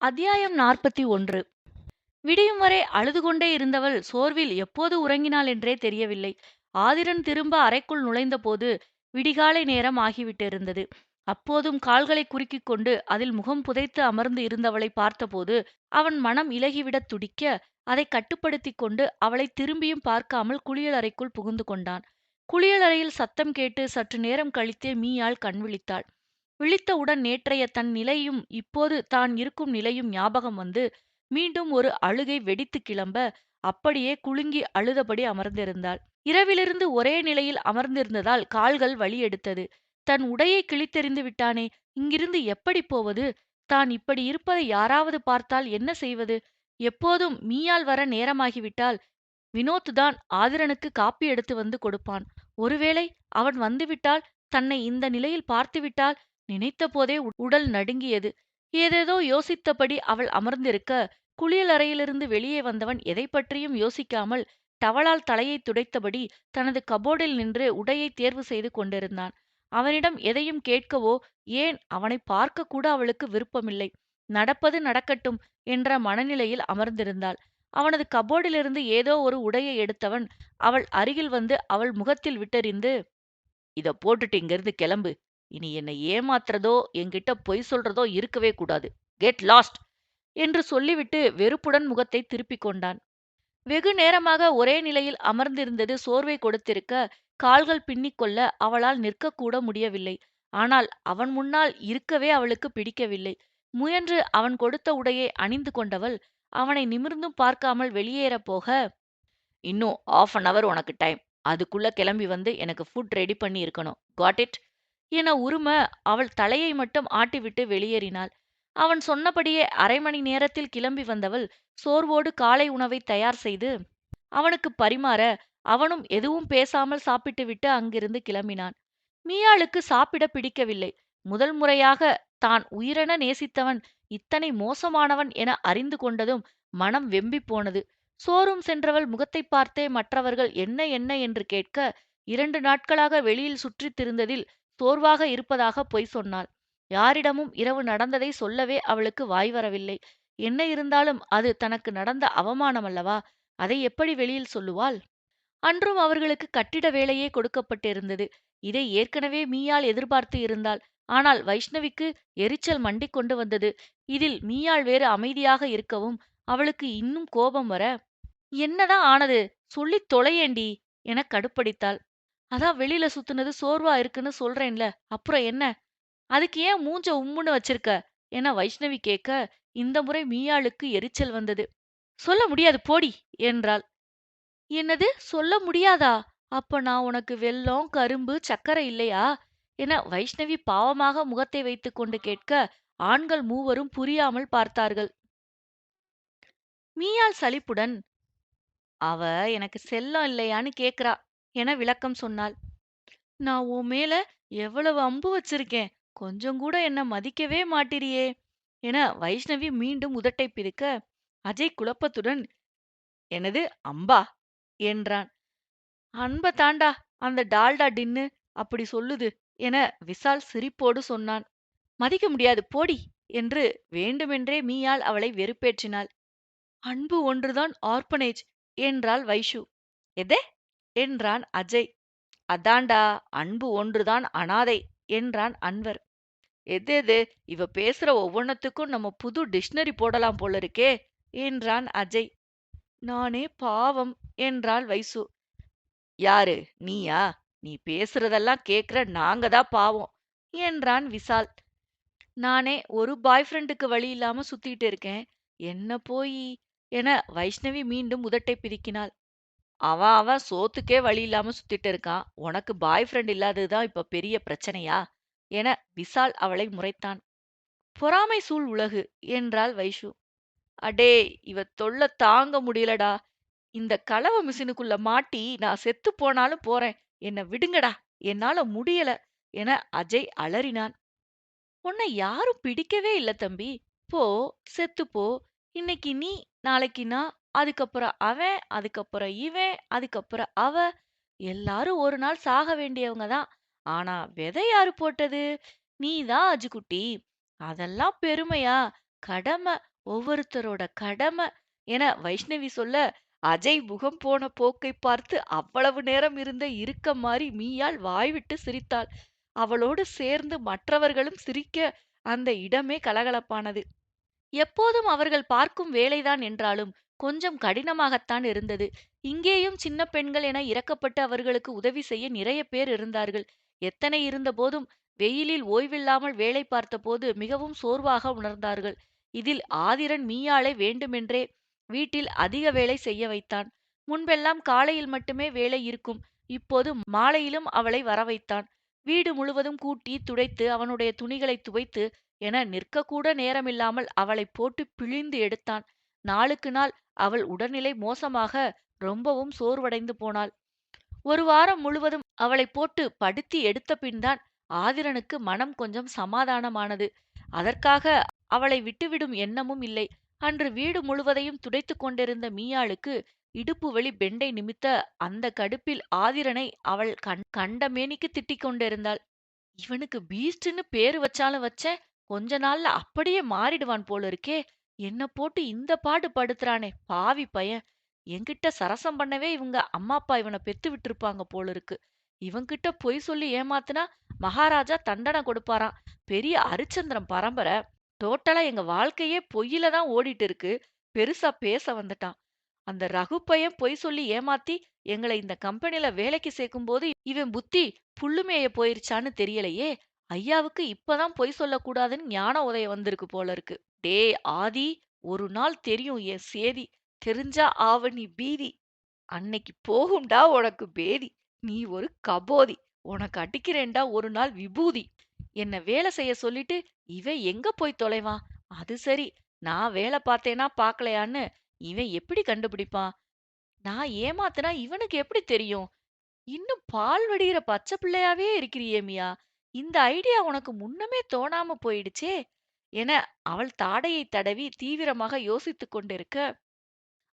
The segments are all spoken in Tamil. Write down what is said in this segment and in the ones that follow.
அத்தியாயம் 41. விடியும் வரை அழுது கொண்டே இருந்தவள் சோர்வில் எப்போது உறங்கினாள் என்றே தெரியவில்லை. ஆதிரன் திரும்ப அறைக்குள் நுழைந்தபோது விடிகாலை நேரம் ஆகிவிட்டிருந்தது. அப்போதும் கால்களை குறுக்கிக் கொண்டு அதில் முகம் புதைத்து அமர்ந்து இருந்தவளை பார்த்தபோது அவன் மனம் இலகிவிடத் துடிக்க, அதை கட்டுப்படுத்திக் கொண்டு அவளை திரும்பியும் பார்க்காமல் குளியலறைக்குள் புகுந்து கொண்டான். குளியலறையில் சத்தம் கேட்டு சற்று நேரம் கழித்தே மீயாள் கண் விழித்தாள். விழித்தவுடன் நேற்றைய தன் நிலையும் இப்போது தான் இருக்கும் நிலையும் ஞாபகம் வந்து மீண்டும் ஒரு அழுகை வெடித்துக் கிளம்ப, அப்படியே குலுங்கி அழுதபடி அமர்ந்திருந்தாள். இரவிலிருந்து ஒரே நிலையில் அமர்ந்திருந்ததால் கால்கள் வலி எடுத்தது. தன் உடையை கிழித்தெறிந்து விட்டானே, இங்கிருந்து எப்படி போவது? தான் இப்படி இருப்பதை யாராவது பார்த்தால் என்ன செய்வது? எப்போதும் மீயாள் வர நேரமாகிவிட்டால் வினோத் தான் ஆதிரனுக்கு காப்பி எடுத்து வந்து கொடுப்பான். ஒருவேளை அவன் வந்துவிட்டால், தன்னை இந்த நிலையில் பார்த்துவிட்டால், நினைத்த போதே உடல் நடுங்கியது. ஏதேதோ யோசித்தபடி அவள் அமர்ந்திருக்க, குளியலறையிலிருந்து வெளியே வந்தவன் எதைப் பற்றியும் யோசிக்காமல் டவலால் தலையை துடைத்தபடி தனது கபோர்டில் நின்று உடையை தேர்வு செய்து கொண்டிருந்தான். அவனிடம் எதையும் கேட்கவோ, ஏன் அவனை பார்க்க கூட அவளுக்கு விருப்பமில்லை. நடப்பது நடக்கட்டும் என்ற மனநிலையில் அமர்ந்திருந்தாள். அவனது கபோர்டிலிருந்து ஏதோ ஒரு உடையை எடுத்தவன் அவள் அருகில் வந்து அவள் முகத்தில் விட்டெறிந்து, "இத போட்டுட்டு இங்கிருந்து கிளம்பு. இனி என்னை ஏமாத்துறதோ என்கிட்ட பொய் சொல்றதோ இருக்கவே கூடாது. Get lost!" என்று சொல்லிவிட்டு வெறுப்புடன் முகத்தை திருப்பிக் கொண்டான். வெகு நேரமாக ஒரே நிலையில் அமர்ந்திருந்தது சோர்வை கொடுத்திருக்க, கால்கள் பின்னிக்கொள்ள அவளால் நிற்கக்கூட முடியவில்லை. ஆனால் அவன் முன்னால் இருக்கவே அவளுக்கு பிடிக்கவில்லை. முயன்று அவன் கொடுத்த உடையை அணிந்து கொண்டவள் அவனை நிமிர்ந்தும் பார்க்காமல் வெளியேறப் போக, "இன்னும் 1/2 உனக்கு டைம். அதுக்குள்ள கிளம்பி வந்து எனக்கு ஃபுட் ரெடி பண்ணி இருக்கணும். Got it?" என உரும அவள் தலையை மட்டும் ஆட்டிவிட்டு வெளியேறினாள். அவன் சொன்னபடியே அரை மணி நேரத்தில் கிளம்பி வந்தவள் சோர்வோடு காலை உணவை தயார் செய்து அவனுக்கு பரிமாற, அவனும் எதுவும் பேசாமல் சாப்பிட்டுவிட்டு அங்கிருந்து கிளம்பினான். மீயாளுக்கு சாப்பிட பிடிக்கவில்லை. முதல் முறையாக தான் உயிரென நேசித்தவன் இத்தனை மோசமானவன் என அறிந்து கொண்டதும் மனம் வெம்பிப் போனது. சோறும் சென்றவள் முகத்தைப் பார்த்தே மற்றவர்கள் என்ன என்ன என்று கேட்க, 2 நாட்களாக வெளியில் சுற்றித் திரிந்ததில் சோர்வாக இருப்பதாக பொய் சொன்னாள். யாரிடமும் இரவு நடந்ததை சொல்லவே அவளுக்கு வாய் வரவில்லை. என்ன இருந்தாலும் அது தனக்கு நடந்த அவமானம் அல்லவா? அதை எப்படி வெளியில் சொல்லுவாள்? அன்றும் அவர்களுக்கு கட்டிட வேலையே கொடுக்கப்பட்டிருந்தது. இதை ஏற்கனவே மீயாள் எதிர்பார்த்து இருந்தாள். ஆனால் வைஷ்ணவிக்கு எரிச்சல் மண்டிக் கொண்டு வந்தது. இதில் மீயாள் வேறு அமைதியாக இருக்கவும் அவளுக்கு இன்னும் கோபம் வர, "என்னதான் ஆனது? சொல்லித் தொலையேண்டி" என கடுப்படித்தாள். "அதான் வெளியில சுத்துனது சோர்வா இருக்குன்னு சொல்றேன்ல, அப்புறம் என்ன? அதுக்கு ஏன் மூஞ்ச உம்முன்னு வச்சிருக்க?" என வைஷ்ணவி கேட்க, இந்த முறை மீயாளுக்கு எரிச்சல் வந்தது. "சொல்ல முடியாது போடி" என்றாள். "என்னது சொல்ல முடியாதா? அப்ப நான் உனக்கு வெல்லம், கரும்பு, சர்க்கரை இல்லையா?" என வைஷ்ணவி பாவமாக முகத்தை வைத்துக்கொண்டு கேட்க, ஆண்கள் மூவரும் புரியாமல் பார்த்தார்கள். மீயாள் சலிப்புடன், "அவ எனக்கு செல்லம் இல்லையான்னு கேக்குறா" என விளக்கம் சொன்னாள். "நான் உன் மேல எவ்வளவு அம்பு வச்சிருக்கேன். கொஞ்சம் கூட என்ன மதிக்கவே மாட்டிறியே" என வைஷ்ணவி மீண்டும் உதட்டை பிதுக்க, அஜய் குழப்பத்துடன், "என்னது அம்பா?" என்றான். "அன்ப தாண்டா அந்த டால்டா டின்னு அப்படி சொல்லுது" என விசால் சிரிப்போடு சொன்னான். "மதிக்க முடியாது போடி" என்று வேண்டுமென்றே மீயாள் அவளை வெறுப்பேற்றினாள். "அன்பு ஒன்றுதான் ஆர்பனேஜ்" என்றாள் வைஷு. "எதே?" என்றான் அஜய். "அதான்டா, அன்பு ஒன்றுதான் அனாதை" என்றான் அன்வர். "எதேது? இவ பேசுற ஒவ்வொன்னத்துக்கும் நம்ம புது டிக்ஷனரி போடலாம் போல இருக்கே" என்றான் அஜய். "நானே பாவம்" என்றாள் வைசு. "யாரு நீயா? நீ பேசுறதெல்லாம் கேக்குற நாங்க தான் பாவம்" என்றான் விசால். "நானே ஒரு பாய் ஃப்ரெண்டுக்கு வழி இல்லாம சுத்திட்டு இருக்கேன். என்ன போயி" என வைஷ்ணவி மீண்டும் உதட்டை பிதுக்கினாள். "அவன் அவன் சோத்துக்கே வழி இல்லாம சுத்திட்டு இருக்கான். உனக்கு பாய் ஃப்ரெண்ட் இல்லாததுதான் இப்ப பெரிய பிரச்சனையா?" என விசால் அவளை முறைத்தான். "பொறாமை சூழ் உலகு" என்றாள் வைஷு. "அடே, இவ தொல்ல தாங்க முடியலடா. இந்த கலவ மிஷினுக்குள்ள மாட்டி நான் செத்து போனாலும் போறேன். என்ன விடுங்கடா. என்னால முடியல" என அஜய் அலறினான். "உன்னை யாரும் பிடிக்கவே இல்ல தம்பி. போ, செத்துப்போ. இன்னைக்கு நீ, நாளைக்கு நான், அதுக்கப்புறம் அவன், அதுக்கப்புறம் இவன், அதுக்கப்புறம் அவ. எல்லாரும் ஒரு நாள் சாக வேண்டியவங்க தான். ஆனா விதை யாரு போட்டது? நீதான் அஜுகுட்டி. அதெல்லாம் பெருமையா? கடமை, ஒவ்வொருத்தரோட கடமை என வைஷ்ணவி சொல்ல, அஜய் முகம் போன போக்கைப் பார்த்து அவ்வளவு நேரம் இருந்த இறுக்கம் மாறி மீயாள் வாய்விட்டு சிரித்தாள். அவளோடு சேர்ந்து மற்றவர்களும் சிரிக்க அந்த இடமே கலகலப்பானது. எப்போதும் அவர்கள் பார்க்கும் வேலைதான் என்றாலும் கொஞ்சம் கடினமாகத்தான் இருந்தது. இங்கேயும் சின்ன பெண்கள் என இறக்கப்பட்டு அவர்களுக்கு உதவி செய்ய நிறைய பேர் இருந்தார்கள். எத்தனை இருந்தபோதும் வெயிலில் ஓய்வில்லாமல் வேலை பார்த்தபோது மிகவும் சோர்வாக உணர்ந்தார்கள். இதில் ஆதிரன் மீயாளை வேண்டுமென்றே வீட்டில் அதிக வேலை செய்ய வைத்தான். முன்பெல்லாம் காலையில் மட்டுமே வேலை இருக்கும். இப்போது மாலையிலும் அவளை வர வைத்தான். வீடு முழுவதும் கூட்டி துடைத்து அவனுடைய துணிகளை துவைத்து என நிற்கக்கூட நேரமில்லாமல் அவளைப் போட்டு பிழிந்து எடுத்தான். நாளுக்கு நாள் அவள் உடல்நிலை மோசமாக ரொம்பவும் சோர்வடைந்து போனாள். ஒரு வாரம் முழுவதும் அவளைப் போட்டு படுத்தி எடுத்த பின்தான் ஆதிரனுக்கு மனம் கொஞ்சம் சமாதானமானது. அதற்காக அவளை விட்டுவிடும் எண்ணமும் இல்லை. அன்று வீடு முழுவதையும் துடைத்துக் கொண்டிருந்த மீயாளுக்கு இடுப்பு வலி பெண்டை நிமித்த அந்த கடுப்பில் ஆதிரனை அவள் கண்டமேனிக்கு திட்டிக் கொண்டிருந்தாள். இவனுக்கு பீஸ்ட்ன்னு பேரு வச்சாலும் வச்சேன், கொஞ்ச நாள்ல அப்படியே மாறிடுவான் போல இருக்கே. என்ன போட்டு இந்த பாடு படுத்துறானே பாவி பையன். என்கிட்ட சரசம் பண்ணவே இவங்க அம்மா அப்பா இவனை பெத்து விட்டிருப்பாங்க போல இருக்கு. இவன்கிட்ட பொய் சொல்லி ஏமாத்துனா மகாராஜா தண்டனை கொடுப்பாராம். பெரிய அரிச்சந்திரன் பரம்பரை. டோட்டலா எங்க வாழ்க்கையே பொய்யில தான் ஓடிட்டு இருக்கு. பெருசா பேச வந்துட்டான். அந்த ரகு பையன் பொய் சொல்லி ஏமாத்தி எங்களை இந்த கம்பெனில வேலைக்கு சேர்க்கும்போது இவன் புத்தி புல்லு மேய போயிருச்சான்னு தெரியலையே. ஐயாவுக்கு இப்பதான் பொய் சொல்லக்கூடாதுன்னு ஞான உதயம் வந்திருக்கு போல இருக்கு. டேய் ஆதி, ஒரு நாள் தெரியும் என் சேதி. தெரிஞ்சா ஆவ நீ பீதி. அன்னைக்கு போகும்டா உனக்கு பேதி. நீ ஒரு கபோதி. உனக்கு அடிக்கிறேன்டா ஒரு நாள் விபூதி. என்ன வேலை செய்ய சொல்லிட்டு இவன் எங்க போய் தொலைவான்? அது சரி, நான் வேலை பார்த்தேனா பாக்கலையான்னு இவன் எப்படி கண்டுபிடிப்பான்? நான் ஏமாத்துனா இவனுக்கு எப்படி தெரியும்? இன்னும் பால் வடிகிற பச்சை பிள்ளையாவே இருக்கிறியே மியா. இந்த ஐடியா உனக்கு முன்னமே தோணாம போயிடுச்சே என அவள் தாடையை தடவி தீவிரமாக யோசித்துக் கொண்டிருக்க,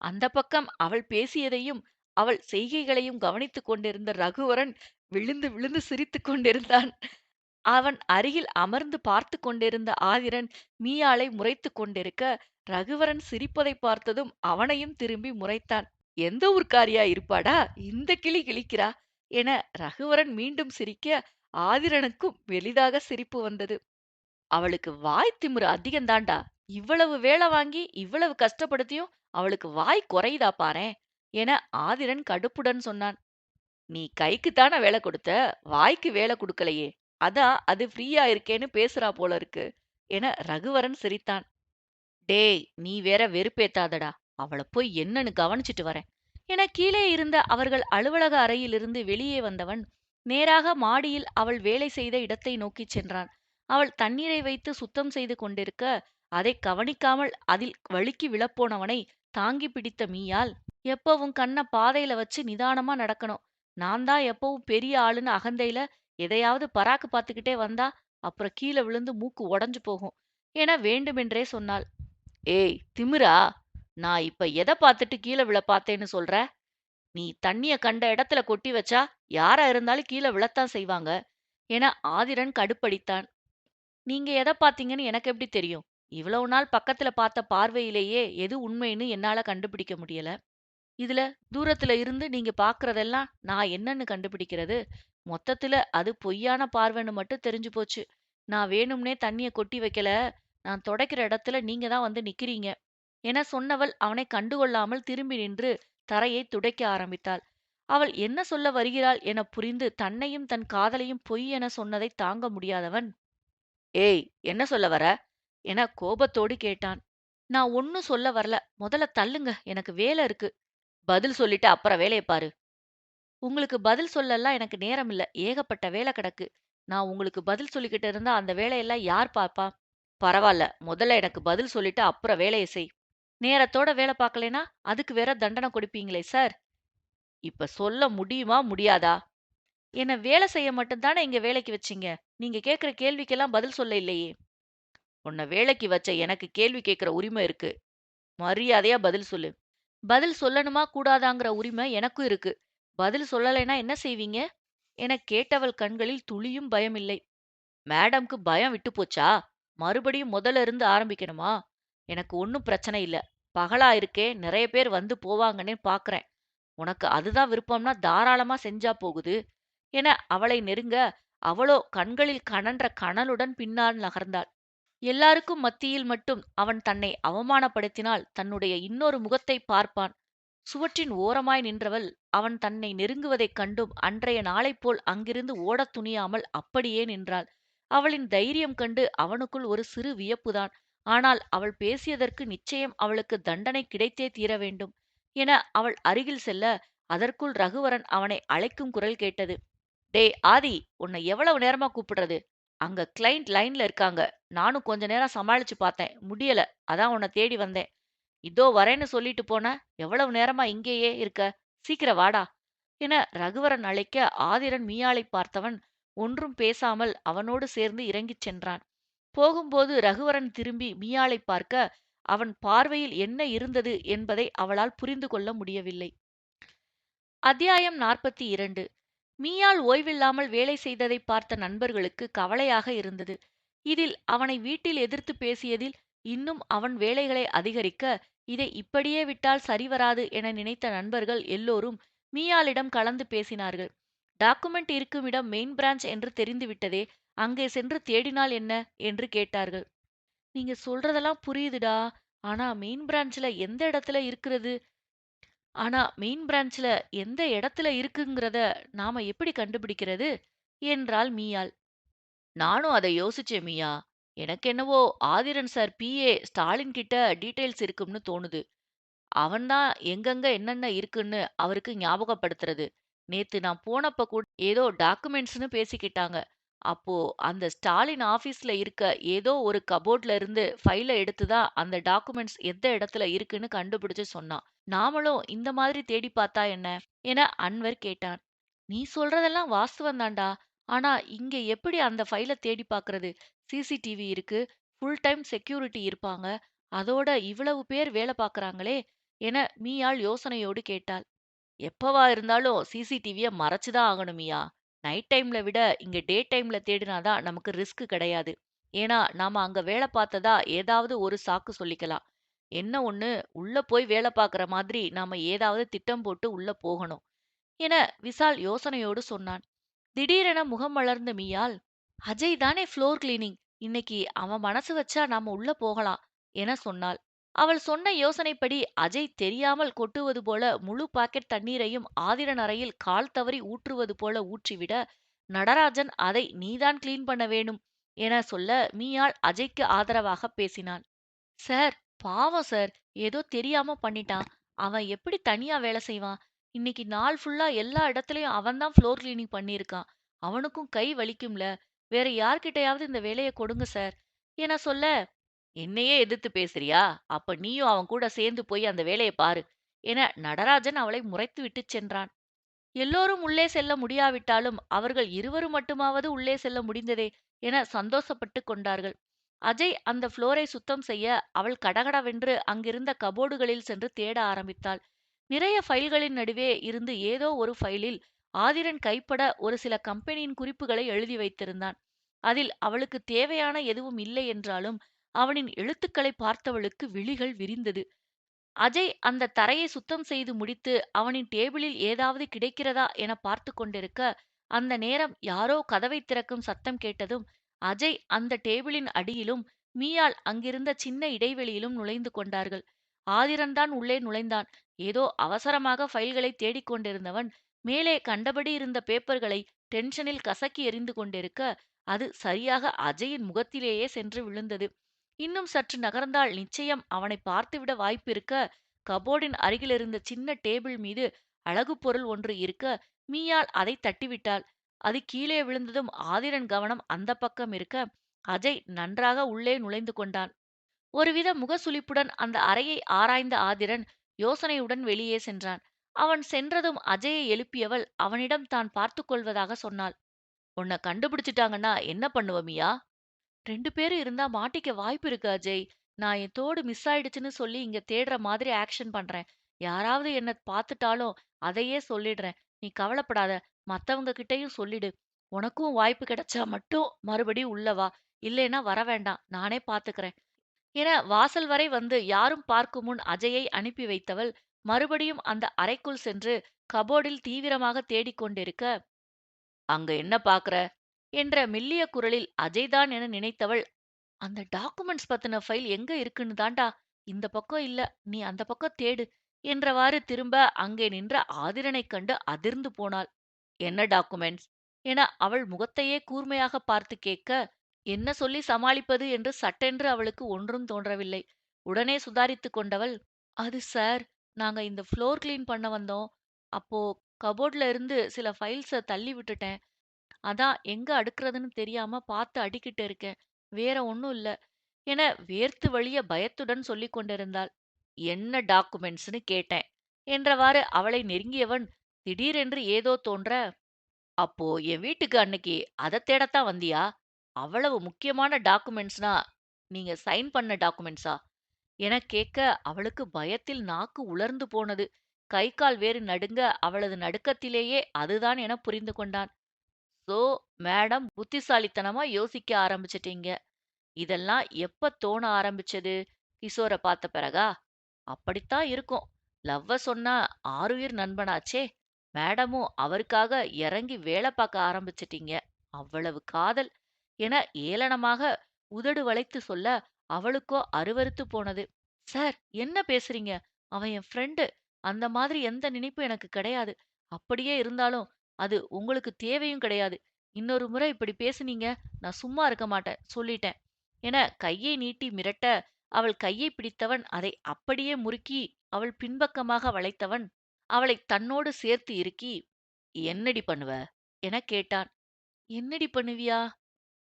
அந்த பக்கம் அவள் பேசியதையும் அவள் செய்கைகளையும் கவனித்துக் கொண்டிருந்த ரகுவரன் விழுந்து விழுந்து சிரித்துக் கொண்டிருந்தான். அவன் அருகில் அமர்ந்து பார்த்து கொண்டிருந்த ஆதிரன் மீயாளை முறைத்துக் கொண்டிருக்க, ரகுவரன் சிரிப்பதைப் பார்த்ததும் அவனையும் திரும்பி முறைத்தான். எந்த ஊர்க்காரியா இருப்பாடா இந்த கிளி கிழிக்கிறா என ரகுவரன் மீண்டும் சிரிக்க, ஆதிரனுக்கும் வெளிதாக சிரிப்பு வந்தது. அவளுக்கு வாய் திமிரு அதிகந்தாண்டா. இவ்வளவு வேலை வாங்கி இவ்வளவு கஷ்டப்படுத்தியும் அவளுக்கு வாய் குறையுதா பாரேன் என ஆதிரன் கடுப்புடன் சொன்னான். நீ கைக்குத்தானே வேலை கொடுத்த, வாய்க்கு வேலை கொடுக்கலையே. அதான் அது ஃப்ரீயா இருக்கேன்னு பேசுறா போல இருக்கு என ரகுவரன் சிரித்தான். டேய், நீ வேற வெறுப்பேத்தாதடா. அவள போய் என்னன்னு கவனிச்சிட்டு வரேன் என கீழே இருந்த அவர்கள் அலுவலக அறையிலிருந்து வெளியே வந்தவன் நேராக மாடியில் அவள் வேலை செய்த இடத்தை நோக்கிச் சென்றான். அவள் தண்ணீரை வைத்து சுத்தம் செய்து கொண்டிருக்க, அதை கவனிக்காமல் அதில் வழுக்கி விழப்போனவனை தாங்கி பிடித்த மீயால், எப்பவும் கண்ண பாதையில வச்சு நிதானமா நடக்கணும். நான் தான் எப்பவும் பெரிய ஆளுன்னு அகந்தையில எதையாவது பராக்கு பார்த்துக்கிட்டே வந்தா அப்புறம் கீழே விழுந்து மூக்கு உடைஞ்சு போகும் என வேண்டுமென்றே சொன்னாள். ஏய் திமிரா, நான் இப்ப எதை பார்த்துட்டு கீழே விழ பார்த்தேன்னு சொல்ற? நீ தண்ணிய கண்ட இடத்துல கொட்டி வச்சா யாரா இருந்தாலும் கீழே விழத்தான் செய்வாங்க என ஆதிரன் கடுப்படித்தான். நீங்க எதை பார்த்தீங்கன்னு எனக்கு எப்படி தெரியும்? இவ்வளவு நாள் பக்கத்துல பார்த்த பார்வையிலேயே எது உண்மைன்னு என்னால கண்டுபிடிக்க முடியல. இதுல தூரத்துல இருந்து நீங்க பார்க்கறதெல்லாம் நான் என்னன்னு கண்டுபிடிக்கிறது? மொத்தத்துல அது பொய்யான பார்வைன்னு மட்டும் தெரிஞ்சு போச்சு. நான் வேணும்னே தண்ணிய கொட்டி வைக்கல. நான் தொடைக்கிற இடத்துல நீங்க தான் வந்து நிக்கிறீங்க என சொன்னவள் அவனை கண்டுகொள்ளாமல் திரும்பி நின்று தரையை துடைக்க ஆரம்பித்தாள். அவள் என்ன சொல்ல வருகிறாள் என புரிந்து தன்னையும் தன் காதலையும் பொய் என சொன்னதை தாங்க முடியாதவன், ஏய் என்ன சொல்ல வர என கோபத்தோடு கேட்டான். நான் ஒன்னும் சொல்ல வரல. முதல்ல தள்ளுங்க, எனக்கு வேலை இருக்கு. பதில் சொல்லிட்டு அப்புறம் வேலைய பாரு. உங்களுக்கு பதில் சொல்லலாம் எனக்கு நேரம் இல்ல. ஏகப்பட்ட வேலை கிடக்கு. நான் உங்களுக்கு பதில் சொல்லிக்கிட்டு இருந்தா அந்த வேலையெல்லாம் யார் பாப்பா? பரவால்ல. முதல்ல எனக்கு பதில் சொல்லிட்டு அப்புறம் வேலைய செய். நேரத்தோட வேலை பார்க்கலைன்னா அதுக்கு வேற தண்டனை கொடுப்பீங்களே சார். இப்ப சொல்ல முடியுமா முடியாதா? என்ன வேலை செய்ய மட்டும் தானே இங்க வேலைக்கு வச்சீங்க. நீங்க கேக்குற கேள்விக்கெல்லாம் பதில் சொல்ல இல்லையே. உன்னை வேலைக்கு வச்ச எனக்கு கேள்வி கேட்கிற உரிமை இருக்கு. மரியாதையா பதில் சொல்லு. பதில் சொல்லணுமா கூடாதாங்கிற உரிமை எனக்கும் இருக்கு. பதில் சொல்லலைன்னா என்ன செய்வீங்க எனக் கேட்டவள் கண்களில் துளியும் பயமில்லை. மேடம்க்கு பயம் விட்டு போச்சா? மறுபடியும் முதல்ல இருந்து ஆரம்பிக்கணுமா? எனக்கு ஒண்ணும் பிரச்சனை இல்ல. பகலா இருக்கே, நெறைய பேர் வந்து போவாங்கன்னே பார்க்கிறேன். உனக்கு அதுதான் விருப்பம்னா தாராளமா செஞ்சா போகுது. என அவளை நெருங்க, அவளோ கண்களில் கனன்ற கனலுடன் பின்னால் நகர்ந்தாள். எல்லாருக்கும் மத்தியில் மட்டும் அவன் தன்னை அவமானப்படுத்தினால் தன்னுடைய இன்னொரு முகத்தைப் பார்ப்பான். சுவற்றின் ஓரமாய் நின்றவள் அவன் தன்னை நெருங்குவதைக் கண்டும் அன்றைய நாளைப்போல் அங்கிருந்து ஓடத் துணியாமல் அப்படியே நின்றாள். அவளின் தைரியம் கண்டு அவனுக்குள் ஒரு சிறு வியப்புதான். ஆனால் அவள் பேசியதற்கு நிச்சயம் அவளுக்கு தண்டனை கிடைத்தே தீர வேண்டும் என அவள் அருகில் செல்ல, அதற்குள் ரகுவரன் அவனை அழைக்கும் குரல் கேட்டது. டேய் ஆதி, உன்னை எவ்வளவு நேரமா கூப்பிடுறது? அங்க கிளையண்ட் லைன்ல இருக்காங்க. நானும் கொஞ்ச நேரம் சமாளிச்சு பார்த்தேன். முடியல. அதான் உன்னை தேடி வந்தேன். இதோ வரேன்னு சொல்லிட்டு போன. எவ்வளவு நேரமா இங்கேயே இருக்க? சீக்கிரம் வாடா என ரகுவரன் அழைக்க, ஆதிரன் மீயாளைப் பார்த்தவன் ஒன்றும் பேசாமல் அவனோடு சேர்ந்து இறங்கிச் சென்றான். போகும்போது ரகுவரன் திரும்பி மீயாளைப் பார்க்க, அவன் பார்வையில் என்ன இருந்தது என்பதை அவளால் புரிந்து கொள்ள முடியவில்லை. அத்தியாயம் 42. மீயாள் ஓய்வில்லாமல் வேலை செய்ததைப் பார்த்த நண்பர்களுக்கு கவலையாக இருந்தது. இதில் அவனை வீட்டில் எதிர்த்து பேசியதில் இன்னும் அவன் வேலைகளை அதிகரிக்க, இதை இப்படியே விட்டால் சரிவராது என நினைத்த நண்பர்கள் எல்லோரும் மீயாளிடம் கலந்து பேசினார்கள். டாக்குமெண்ட் இருக்கும் இடம் மெயின் பிரான்ச் என்று தெரிந்துவிட்டதே, அங்கே சென்று தேடினால் என்ன என்று கேட்டார்கள். நீங்க சொல்றதெல்லாம் புரியுதுடா. ஆனா மெயின் பிரான்ச்ல எந்த இடத்துல இருக்கிறது? ஆனா மெயின் பிரான்ச்ல எந்த இடத்துல இருக்குங்கிறத நாம எப்படி கண்டுபிடிக்கிறது? என்றாள் மீயாள். நானும் அதை யோசிச்சேன் மியா. எனக்கென்னவோ ஆதிரன் சார் பிஏ ஸ்டாலின் கிட்ட டீட்டெயில்ஸ் இருக்கும்னு தோணுது. அவன்தான் எங்கெங்க என்னென்ன இருக்குன்னு அவருக்கு ஞாபகப்படுத்துறது. நேத்து நான் போனப்ப கூட ஏதோ டாக்குமெண்ட்ஸ்னு பேசிக்கிட்டாங்க. அப்போ அந்த ஸ்டாலின் ஆபீஸ்ல இருக்க ஏதோ ஒரு கபோர்ட்ல இருந்து ஃபைல எடுத்துதான் அந்த டாக்குமெண்ட்ஸ் எந்த இடத்துல இருக்குன்னு கண்டுபிடிச்சு சொன்னான். நாமளும் இந்த மாதிரி தேடி பார்த்தா என்ன? என அன்வர் கேட்டான். நீ சொல்றதெல்லாம் வாஸ்தவம் தான்டா. ஆனா இங்க எப்படி அந்த ஃபைல தேடி பார்க்கறது? சிசிடிவி இருக்கு. ஃபுல் டைம் செக்யூரிட்டி இருப்பாங்க. அதோட இவ்வளவு பேர் வேலை பார்க்கறாங்களே என மீயாள் யோசனையோடு கேட்டாள். எப்பவா இருந்தாலும் சிசிடிவிய மறைச்சுதான் ஆகணுமியா. நைட் டைம்ல விட இங்க டே டைம்ல தேடினாதான் நமக்கு ரிஸ்க் கிடையாது. ஏன்னா நாம அங்க வேலை பார்த்ததா ஏதாவது ஒரு சாக்கு சொல்லிக்கலாம். என்ன ஒண்ணு, உள்ள போய் வேலை பார்க்கற மாதிரி நாம ஏதாவது திட்டம் போட்டு உள்ள போகணும் என விசால் யோசனையோடு சொன்னான். திடீரென முகம் மலர்ந்த மீயாள், அஜய் தானே ஃப்ளோர் கிளீனிங். இன்னைக்கு அவன் மனசு வச்சா நாம உள்ள போகலாம் என சொன்னாள். அவள் சொன்ன யோசனைப்படி அஜய் தெரியாமல் கொட்டுவது போல முழு பாக்கெட் தண்ணீரையும் ஆதிரன் அறையில் கால் தவறி ஊற்றுவது போல ஊற்றிவிட, நடராஜன் அதை நீதான் கிளீன் பண்ண வேணும் என சொல்ல மீயாள் அஜய்க்கு ஆதரவாக பேசினாள். சார், பாவம் சார். ஏதோ தெரியாம பண்ணிட்டான். அவன் எப்படி தனியா வேலை செய்வான்? இன்னைக்கு நாள் ஃபுல்லா எல்லா இடத்துலயும் அவன்தான் ஃப்ளோர் கிளீனிங் பண்ணியிருக்கான். அவனுக்கும் கை வலிக்கும்ல. வேற யார்கிட்டயாவது இந்த வேலைய கொடுங்க சார் என சொல்ல, என்னையே எதிர்த்து பேசுறியா? அப்ப நீயும் அவன் கூட சேர்ந்து போய் அந்த வேலைய பாரு என நடராஜன் அவளை முறைத்து விட்டுச் சென்றான். எல்லோரும் உள்ளே செல்ல முடியாவிட்டாலும் அவர்கள் இருவரும் மட்டுமாவது உள்ளே செல்ல முடிந்ததே என சந்தோஷப்பட்டுக் கொண்டார்கள். அஜய் அந்த புளோரை சுத்தம் செய்ய அவள் கடகடவென்று அங்கிருந்த கபோர்டுகளில் சென்று தேட ஆரம்பித்தாள். நிறைய ஃபைல்களின் நடுவே இருந்து ஏதோ ஒரு ஃபைலில் ஆதிரன் கைப்பட ஒரு சில கம்பெனியின் குறிப்புகளை எழுதி வைத்திருந்தான். அதில் அவளுக்கு தேவையான எதுவும் இல்லை என்றாலும் அவனின் எழுத்துக்களை பார்த்தவளுக்கு விழிகள் விரிந்தது. அஜய் அந்த தரையை சுத்தம் செய்து முடித்து அவனின் டேபிளில் ஏதாவது கிடைக்கிறதா என பார்த்து கொண்டிருக்க, அந்த நேரம் யாரோ கதவை திறக்கும் சத்தம் கேட்டதும் அஜய் அந்த டேபிளின் அடியிலும் மீயாள் அங்கிருந்த சின்ன இடைவெளியிலும் நுழைந்து கொண்டார்கள். ஆதிரன்தான் உள்ளே நுழைந்தான். ஏதோ அவசரமாக ஃபைல்களை தேடிக் கொண்டிருந்தவன் மேலே கண்டபடி இருந்த பேப்பர்களை டென்ஷனில் கசக்கி எறிந்து கொண்டிருக்க, அது சரியாக அஜயின் முகத்திலேயே சென்று விழுந்தது. இன்னும் சற்று நகர்ந்தால் நிச்சயம் அவனை பார்த்துவிட வாய்ப்பிருக்க, கபோர்டின் அருகிலிருந்த சின்ன டேபிள் மீது அழகு பொருள் ஒன்று இருக்க, மீயாள் அதை தட்டிவிட்டாள். அது கீழே விழுந்ததும் ஆதிரன் கவனம் அந்த பக்கம் இருக்க, அஜய் நன்றாக உள்ளே நுழைந்து கொண்டான். ஒருவித முகசுளிப்புடன் அந்த அறையை ஆராய்ந்த ஆதிரன் யோசனையுடன் வெளியே சென்றான். அவன் சென்றதும் அஜயை எழுப்பியவள் அவனிடம் தான் பார்த்துக் கொள்வதாக சொன்னாள். உன்னை கண்டுபிடிச்சிட்டாங்கன்னா என்ன பண்ணுவ மியா? 2 பேரு இருந்தா மாட்டிக்க வாய்ப்பு இருக்கு அஜய். நான் என் தோடு மிஸ் ஆயிடுச்சுன்னு சொல்லி இங்க தேடுற மாதிரி ஆக்ஷன் பண்றேன். யாராவது என்ன பாத்துட்டாலும் அதையே சொல்லிடுறேன். நீ கவலைப்படாத. மத்தவங்க கிட்டயும் சொல்லிடு. உனக்கும் வாய்ப்பு கிடைச்சா மட்டும் மறுபடியும் உள்ள வா. இல்லைன்னா வர வேண்டாம். நானே பாத்துக்கிறேன் என வாசல் வரை வந்து யாரும் பார்க்கும் முன் அஜயை அனுப்பி வைத்தவள் மறுபடியும் அந்த அறைக்குள் சென்று கபோர்டில் தீவிரமாக தேடிக் கொண்டிருக்க, அங்க என்ன பாக்குற என்ற மெல்லிய குரலில் அஜய்தான் என நினைத்தவள், அந்த டாக்குமெண்ட்ஸ் பத்தின ஃபைல் எங்க இருக்குன்னு தாண்டா, இந்த பக்கம் இல்ல, நீ அந்த பக்கம் தேடு என்றவாறு திரும்ப அங்கே நின்ற ஆதிரனைக் கண்டு அதிர்ந்து போனாள். என்ன டாக்குமெண்ட்ஸ் என அவள் முகத்தையே கூர்மையாக பார்த்து கேட்க, என்ன சொல்லி சமாளிப்பது என்று சட்டென்று அவளுக்கு ஒன்றும் தோன்றவில்லை. உடனே சுதாரித்துக் கொண்டவள், அது சார், நாங்க இந்த ஃப்ளோர் கிளீன் பண்ண வந்தோம். அப்போ கபோர்ட்ல இருந்து சில ஃபைல்ஸ தள்ளி விட்டுட்டேன். அதான் எங்க அடுக்குறதுன்னு தெரியாம பார்த்து அடுக்கிட்டு இருக்கேன். வேற ஒண்ணும் இல்ல என வேர்த்து வழிய பயத்துடன் சொல்லிக் கொண்டிருந்தாள். என்ன டாக்குமெண்ட்ஸ்னு கேட்டேன் என்றவாறு அவளை நெருங்கியவன் திடீரென்று ஏதோ தோன்ற, அப்போ என் வீட்டுக்கு அன்னைக்கு அத தேடத்தான் வந்தியா? அவ்வளவு முக்கியமான டாக்குமெண்ட்ஸ்னா நீங்க சைன் பண்ண டாக்குமெண்ட்ஸா எனக் கேட்க, அவளுக்கு பயத்தில் நாக்கு உலர்ந்து போனது. கை கால் வேறு நடுங்க, அவளது நடுக்கத்திலேயே அதுதான் என புரிந்து கொண்டான். சோ, மேடம் புத்திசாலித்தனமா யோசிக்க ஆரம்பிச்சிட்டீங்க. இதெல்லாம் எப்ப தோண ஆரம்பிச்சது? கிஷோர பார்த்த பிறகா? அப்படித்தான் இருக்கும். லவ்வ சொன்னா ஆருயிர் நண்பனாச்சே. மேடமும் அவருக்காக இறங்கி வேலை பார்க்க ஆரம்பிச்சிட்டீங்க. அவ்வளவு காதல் என ஏளனமாக உதடு வளைத்து சொல்ல, அவளுக்கோ அருவருத்து போனது. சார், என்ன பேசுறீங்க? அவன் என் ஃப்ரெண்டு. அந்த மாதிரி எந்த நினைப்பும் எனக்கு கிடையாது. அப்படியே இருந்தாலும் அது உங்களுக்கு தேவையும் கிடையாது. இன்னொரு முறை இப்படி பேசுனீங்க, நான் சும்மா இருக்க மாட்டேன். சொல்லிட்டேன் என கையை நீட்டி மிரட்ட, அவள் கையை பிடித்தவன் அதை அப்படியே முறுக்கி அவள் பின்பக்கமாக வளைத்தவன் அவளைத் தன்னோடு சேர்த்து இறுக்கி, என்னடி பண்ணுவ எனக் கேட்டான். என்னடி பண்ணுவியா?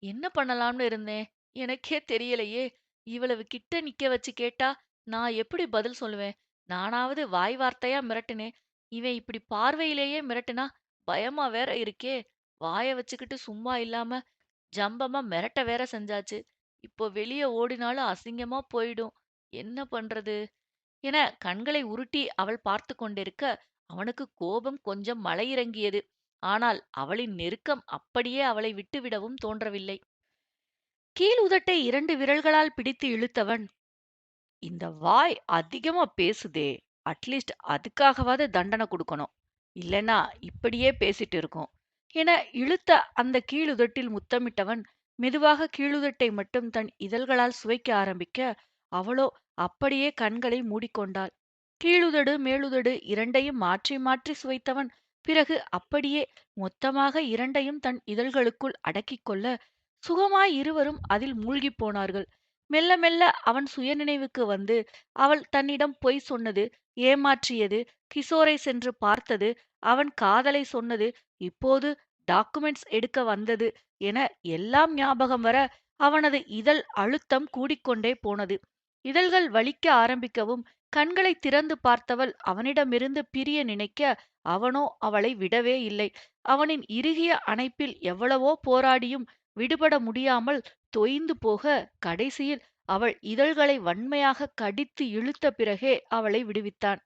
என்ன பண்ணலாம்னு இருந்தேன். எனக்கே தெரியலையே. இவ்வளவு கிட்ட நிக்க வச்சு கேட்டா நான் எப்படி பதில் சொல்லுவேன்? நானாவது வாய் வார்த்தையா மிரட்டுனேன். இவன் இப்படி பார்வையிலேயே மிரட்டுனா பயமா வேற இருக்கே. வாய வச்சுக்கிட்டு சும்மா இல்லாம ஜம்பமா மிரட்ட வேற செஞ்சாச்சு. இப்போ வெளிய ஓடினாலும் அசிங்கமா போயிடும். என்ன பண்றது? என கண்களை உருட்டி அவள் பார்த்து கொண்டிருக்க, அவனுக்கு கோபம் கொஞ்சம் மலையிறங்கியது. ஆனால் அவளின் நெருக்கம் அப்படியே அவளை விட்டுவிடவும் தோன்றவில்லை. கீழ் உதட்டை 2 விரல்களால் பிடித்து இழுத்தவன், இந்த வாய் அதிகமா பேசுதே. அட்லீஸ்ட் அதுக்காகவாவது தண்டனை குடுக்கணும். இல்லைன்னா இப்படியே பேசிட்டு இருக்கும் என இழுத்த அந்த கீழுதட்டில் முத்தமிட்டவன் மெதுவாக கீழுதட்டை மட்டும் தன் இதழ்களால் சுவைக்க ஆரம்பிக்க, அவளோ அப்படியே கண்களை மூடிக்கொண்டாள். கீழுதடு மேலுதடு இரண்டையும் மாற்றி மாற்றி சுவைத்தவன் பிறகு அப்படியே மொத்தமாக இரண்டையும் தன் இதழ்களுக்குள் அடக்கிக் கொள்ள, சுகமாய் இருவரும் அதில் மூழ்கிப் போனார்கள். மெல்ல மெல்ல அவன் சுயநினைவுக்கு வந்து, அவள் தன்னிடம் பொய் சொன்னது, ஏமாற்றியது, கிஷோரை சென்று பார்த்தது, அவன் காதலை சொன்னது, இப்போது டாக்குமெண்ட்ஸ் எடுக்க வந்தது என எல்லாம் ஞாபகம் வர அவனது இதழ் அழுத்தம் கூடிக்கொண்டே போனது. இதழ்கள் வலிக்க ஆரம்பிக்கவும் கண்களை திறந்து பார்த்தவள் அவனிடமிருந்து பிரிய நினைக்க, அவனோ அவளை விடவே இல்லை. அவனின் இறுகிய அணைப்பில் எவ்வளவோ போராடியும் விடுபட முடியாமல் தொய்ந்து போக, கடைசியில் அவள் இதழ்களை வன்மையாக கடித்து இழுத்த பிறகே அவளை விடுவித்தான்.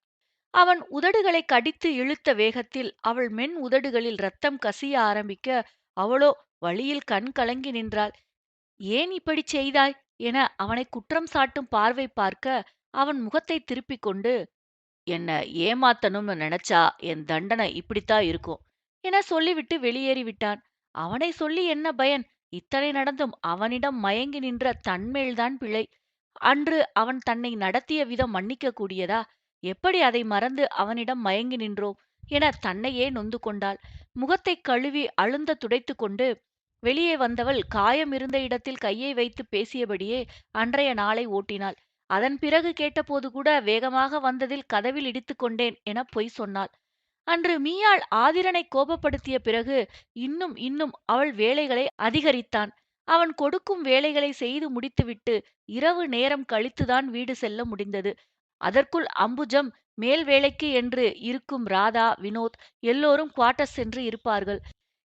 அவன் உதடுகளை கடித்து இழுத்த வேகத்தில் அவள் மென் உதடுகளில் ரத்தம் கசிய ஆரம்பிக்க, அவளோ வலியில் கண் கலங்கி நின்றாள். ஏன் இப்படிச் செய்தாய் என அவனை குற்றம் சாட்டும் பார்வை பார்க்க, அவன் முகத்தை திருப்பிக் கொண்டு, என்ன ஏமாத்தணும்னு நினைச்சா என் தண்டனை இப்படித்தான் இருக்கும் என சொல்லிவிட்டு வெளியேறி விட்டான். அவனை சொல்லி என்ன பயன்? இத்தனை நடந்தும் அவனிடம் மயங்கி நின்ற தன்மேல்தான் பிழை. அன்று அவன் தன்னை நடத்திய விதம் மன்னிக்க கூடியதா? எப்படி அதை மறந்து அவனிடம் மயங்கி நின்றோம் என தன்னையே நொந்து கொண்டாள். முகத்தை கழுவி அழுந்த துடைத்து கொண்டு வெளியே வந்தவள் காயம் இருந்த இடத்தில் கையை வைத்து பேசியபடியே அன்றைய நாளை ஓட்டினாள். அதன் பிறகு கேட்டபோது கூட வேகமாக வந்ததில் கதவில் இடித்துக் கொண்டேன் என பொய் சொன்னாள். அன்று மீயாள் ஆதிரனை கோபப்படுத்திய பிறகு இன்னும் இன்னும் அவள் வேலைகளை அதிகரித்தான். அவன் கொடுக்கும் வேலைகளை செய்து முடித்துவிட்டு இரவு நேரம் கழித்துதான் வீடு செல்ல முடிந்தது. அதற்குள் அம்புஜம் மேல் வேலைக்கு என்று இருக்கும் ராதா, வினோத் எல்லோரும் குவார்ட்டர்ஸ் சென்று இருப்பார்கள்.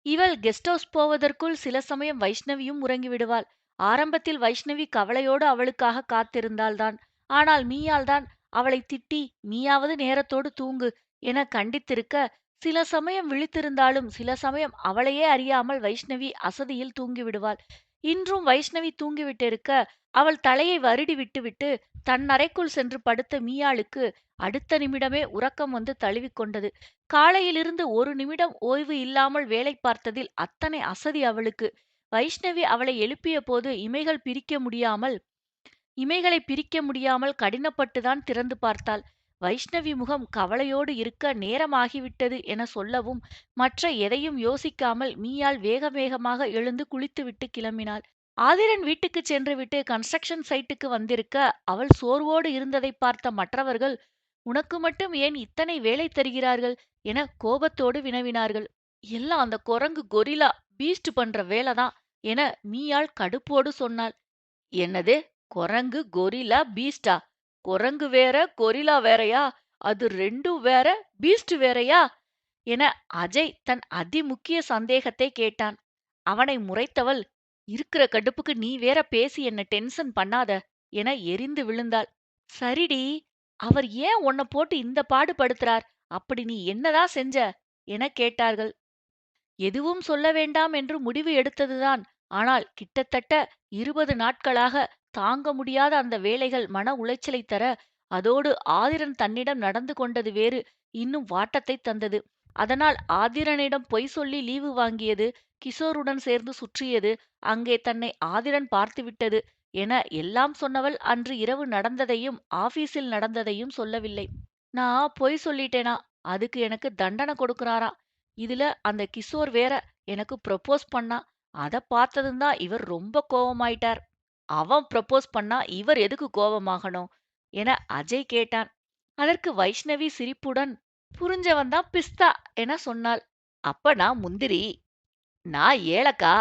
இவள் கெஸ்ட் ஹவுஸ் போவதற்குள் சில சமயம் வைஷ்ணவியும் உறங்கிவிடுவாள். ஆரம்பத்தில் வைஷ்ணவி கவலையோடு அவளுக்காக காத்திருந்தாள்தான். ஆனால் மீயாள்தான் அவளை திட்டி, நீயாவது நேரத்தோடு தூங்கு என கண்டித்திருக்க, சில சமயம் விழித்திருந்தாலும் சில சமயம் அவளையே அறியாமல் வைஷ்ணவி அசதியில் தூங்கிவிடுவாள். இன்றும் வைஷ்ணவி தூங்கிவிட்டு இருக்க, அவள் தலையை வருடி விட்டுவிட்டு தன் அறைக்குள் சென்று படுத்த மீயாளுக்கு அடுத்த நிமிடமே உறக்கம் வந்து தழுவிக்கொண்டது. காலையிலிருந்து ஒரு நிமிடம் ஓய்வு இல்லாமல் வேலை பார்த்ததில் அத்தனை அசதி அவளுக்கு. வைஷ்ணவி அவளை எழுப்பிய போது இமைகளை பிரிக்க முடியாமல் கடினப்பட்டுதான் திறந்து பார்த்தாள். வைஷ்ணவி முகம் கவலையோடு இருக்க நேரமாகிவிட்டது என சொல்லவும், மற்ற எதையும் யோசிக்காமல் மீயாள் வேக வேகமாக எழுந்து குளித்துவிட்டு கிளம்பினாள். ஆதிரன் வீட்டுக்குச் சென்றுவிட்டு கன்ஸ்ட்ரக்ஷன் சைட்டுக்கு வந்திருக்க, அவள் சோர்வோடு இருந்ததைப் பார்த்த மற்றவர்கள், உனக்கு மட்டும் ஏன் இத்தனை வேலை தருகிறார்கள் என கோபத்தோடு வினவினார்கள். எல்லாம் அந்த குரங்கு கொரில்லா பீஸ்ட் பண்ற வேலைதான் என மீயாள் கடுப்போடு சொன்னாள். என்னது? குரங்கு, கொரில்லா, பீஸ்டா? குரங்கு வேற, கொரில்லா வேறயா? அது 2ம் வேற, பீஸ்ட் வேறயா? என அஜய் தன் அதிமுக்கிய சந்தேகத்தை கேட்டான். அவனை முறைத்தவள், இருக்கிற கடுப்புக்கு நீ வேற பேசி என்ன டென்ஷன் பண்ணாத என எரிந்து விழுந்தாள். சரிடி, அவர் ஏன் உன்னை போட்டு இந்த பாடு படுத்துறார்? அப்படி நீ என்னதான் செஞ்ச என கேட்டார்கள். எதுவும் சொல்ல வேண்டாம் என்று முடிவு எடுத்ததுதான். ஆனால் கிட்டத்தட்ட 20 நாட்களாக தாங்க முடியாத அந்த வேலைகள் மன உளைச்சலை தர, அதோடு ஆதிரன் தன்னிடம் நடந்து கொண்டது வேறு இன்னும் வாட்டத்தை தந்தது. அதனால் ஆதிரனிடம் பொய் சொல்லி லீவு வாங்கியது, கிஷோருடன் சேர்ந்து சுற்றியது, அங்கே தன்னை ஆதிரன் பார்த்துவிட்டது என எல்லாம் சொன்னவள் அன்று இரவு நடந்ததையும் ஆபீஸில் நடந்ததையும் சொல்லவில்லை. நான் பொய் சொல்லிட்டேனா, அதுக்கு எனக்கு தண்டனை கொடுக்கறாராம். இதுல அந்த கிஷோர் வேற எனக்கு ப்ரொபோஸ் பண்ணான். அத பார்த்ததும் தான் இவர் ரொம்ப கோவமாயிட்டார். அவன் ப்ரொபோஸ் பண்ணா இவர் எதுக்கு கோவமாகணும் என அஜய் கேட்டான். அதற்கு வைஷ்ணவி சிரிப்புடன், புரிஞ்சவன் தான் பிஸ்தா என சொன்னாள். அப்ப நான் முந்திரி, நான் ஏலக்கா,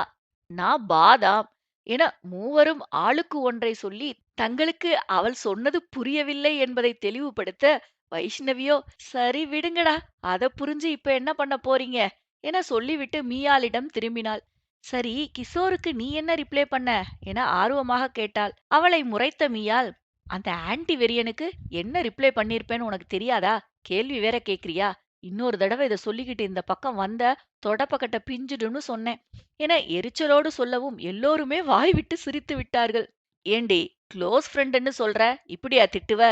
நான் பாதாம் என மூவரும் ஆளுக்கு ஒன்றை சொல்லி தங்களுக்கு அவள் சொன்னது புரியவில்லை என்பதை தெளிவுபடுத்த, வைஷ்ணவியோ சரி விடுங்கடா, அத புரிஞ்சு இப்ப என்ன பண்ண போறீங்க என சொல்லிவிட்டு மீயாளிடம் திரும்பினாள். சரி, கிஷோருக்கு நீ என்ன ரிப்ளை பண்ண என ஆர்வமாக கேட்டாள். அவளை முறைத்த மீயாள், அந்த ஆன்டி வெறியனுக்கு என்ன ரிப்ளை பண்ணிருப்பேன்னு உனக்கு தெரியாதா? கேள்வி வேற கேக்குறியா? இன்னொரு தடவை இத சொல்லிக்கிட்டு இந்த பக்கம் வந்த தொடப்பக்கட்ட பிஞ்சிடும்னு சொன்னேன் என எரிச்சலோடு சொல்லவும் எல்லோருமே வாய் விட்டு சிரித்து விட்டார்கள். ஏண்டி, க்ளோஸ் ஃப்ரெண்டுன்னு சொல்ற, இப்படியா திட்டுவ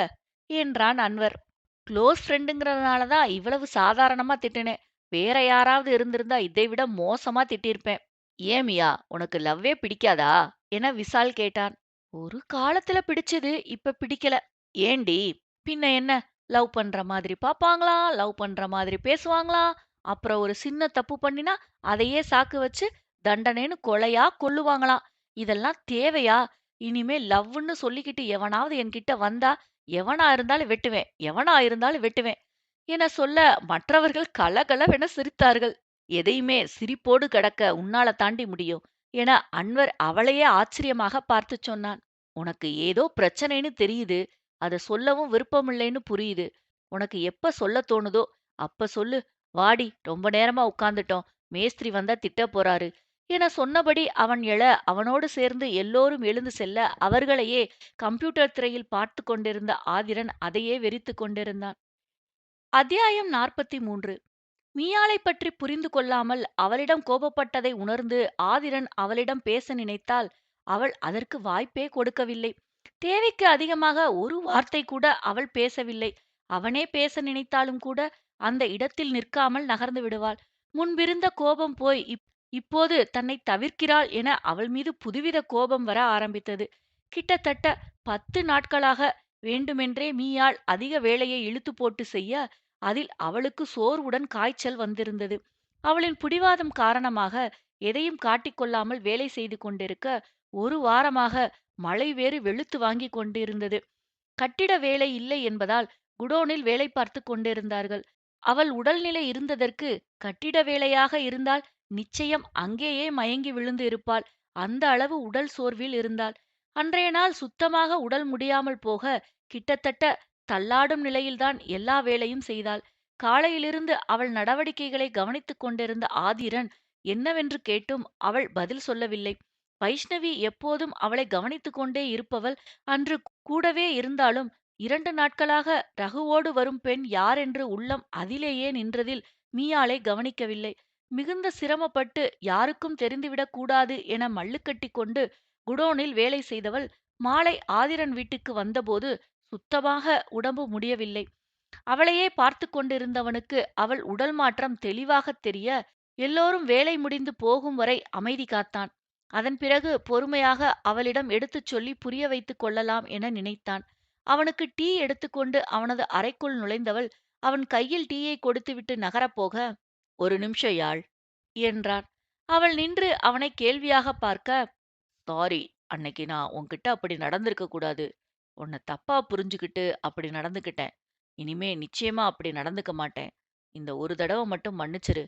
என்றான் அன்வர். க்ளோஸ் ஃப்ரெண்டுங்கிறதுனால தான் இவ்வளவு சாதாரணமா திட்டுனேன். வேற யாராவது இருந்திருந்தா இதைவிட மோசமா திட்டிருப்பேன். ஏன் மியா, உனக்கு லவ்வே பிடிக்காதா என விசால் கேட்டான். ஒரு காலத்துல பிடிச்சது, இப்ப பிடிக்கல. ஏண்டி? பின்ன என்ன, லவ் பண்ற மாதிரி பாப்பாங்களாம், லவ் பண்ற மாதிரி பேசுவாங்களாம், அப்புறம் ஒரு சின்ன தப்பு பண்ணினா அதையே சாக்கு வச்சு தண்டனைன்னு கொலையா கொல்லுவாங்களாம். இதெல்லாம் தேவையா? இனிமே லவ்வுன்னு சொல்லிக்கிட்டு எவனாவது என்கிட்ட வந்தா, எவனா இருந்தாலும் வெட்டுவேன், எவனா இருந்தாலும் வெட்டுவேன் என சொல்ல மற்றவர்கள் கலகலவென சிரித்தார்கள். எதையுமே சிரிப்போடு கடக்க உன்னால தாண்டி முடியும் என அன்வர் அவளையே ஆச்சரியமாக பார்த்துச் சொன்னான். உனக்கு ஏதோ பிரச்சனைன்னு தெரியுது, அத சொல்லவும் விருப்பமில்லைன்னு புரியுது. உனக்கு எப்ப சொல்லத் தோணுதோ அப்ப சொல்லு. வாடி, ரொம்ப நேரமா உட்கார்ந்துட்டோம், மேஸ்திரி வந்தா திட்டப் போறாரு என சொன்னபடி அவன் எழ, அவனோடு சேர்ந்து எல்லோரும் எழுந்து செல்ல, அவர்களையே கம்ப்யூட்டர் திரையில் பார்த்து கொண்டிருந்த ஆதிரன் அதையே வெறித்துக் கொண்டிருந்தான். அத்தியாயம் 43. மீயாளைப் பற்றி புரிந்து கொள்ளாமல் அவளிடம் கோபப்பட்டதை உணர்ந்து ஆதிரன் அவளிடம் பேச நினைத்தால் அவள் அதற்கு வாய்ப்பே கொடுக்கவில்லை. தேவைக்கு அதிகமாக ஒரு வார்த்தை கூட அவள் பேசவில்லை. அவனே பேச நினைத்தாலும் கூட அந்த இடத்தில் நிற்காமல் நகர்ந்து விடுவாள். முன்பிருந்த கோபம் போய் இப்போது தன்னை தவிர்க்கிறாள் என அவள் மீது புதுவித கோபம் வர ஆரம்பித்தது. கிட்டத்தட்ட 10 நாட்களாக வேண்டுமென்றே மீயாள் அதிக வேலையை இழுத்து போட்டு செய்ய, அதில் அவளுக்கு சோர்வுடன் காய்ச்சல் வந்திருந்தது. அவளின் பிடிவாதம் காரணமாக எதையும் காட்டிக்கொள்ளாமல் வேலை செய்து கொண்டிருக்க, ஒரு வாரமாக மழை வேறு வெளுத்து வாங்கிக் கொண்டிருந்தது. கட்டிட வேலை இல்லை என்பதால் குடோனில் வேலை பார்த்து கொண்டிருந்தார்கள். அவள் உடல்நிலை இருந்ததற்கு கட்டிட வேலையாக இருந்தால் நிச்சயம் அங்கேயே மயங்கி விழுந்து இருப்பாள். அந்த அளவு உடல் சோர்வில் இருந்தாள். அன்றைய நாள் சுத்தமாக உடல் முடியாமல் போக, கிட்டத்தட்ட தள்ளாடும் நிலையில்தான் எல்லா வேலையும் செய்தாள். காலையிலிருந்து அவள் நடவடிக்கைகளை கவனித்துக் கொண்டிருந்த ஆதிரன் என்னவென்று கேட்டும் அவள் பதில் சொல்லவில்லை. வைஷ்ணவி எப்போதும் அவளை கவனித்துக் கொண்டே இருப்பவள் அன்று கூடவே இருந்தாலும் 2 நாட்களாக ரகுவோடு வரும் பெண் யாரென்று உள்ளம் அதிலேயே நின்றதில் மீயாளை கவனிக்கவில்லை. மிகுந்த சிரமப்பட்டு யாருக்கும் தெரிந்துவிடக் கூடாது என மல்லுக்கட்டி கொண்டு குடோனில் வேலை செய்தவள் மாலை ஆதிரன் வீட்டுக்கு வந்தபோது சுத்தமாக உடம்பு முடியவில்லை. அவளையே பார்த்து கொண்டிருந்தவனுக்கு அவள் உடல் மாற்றம் தெளிவாகத் தெரிய எல்லோரும் வேலை முடிந்து போகும் வரை அமைதி காத்தான். அதன் பிறகு பொறுமையாக அவளிடம் எடுத்துச் சொல்லி புரிய வைத்துக் கொள்ளலாம் என நினைத்தான். அவனுக்கு டீ எடுத்துக்கொண்டு அவனது அறைக்குள் நுழைந்தவள் அவன் கையில் டீயை கொடுத்துவிட்டு நகரப்போக, "ஒரு நிமிஷம் யாழ்" என்றான். அவள் நின்று அவனை கேள்வியாகப் பார்க்க, "சாரி, அன்னைக்கு நான் உன்கிட்ட அப்படி நடந்திருக்க கூடாது. உன்னை தப்பா புரிஞ்சுகிட்டு அப்படி நடந்துக்கிட்டேன். இனிமே நிச்சயமா அப்படி நடந்துக்க மாட்டேன். இந்த ஒரு தடவை மட்டும் மன்னிச்சிரு"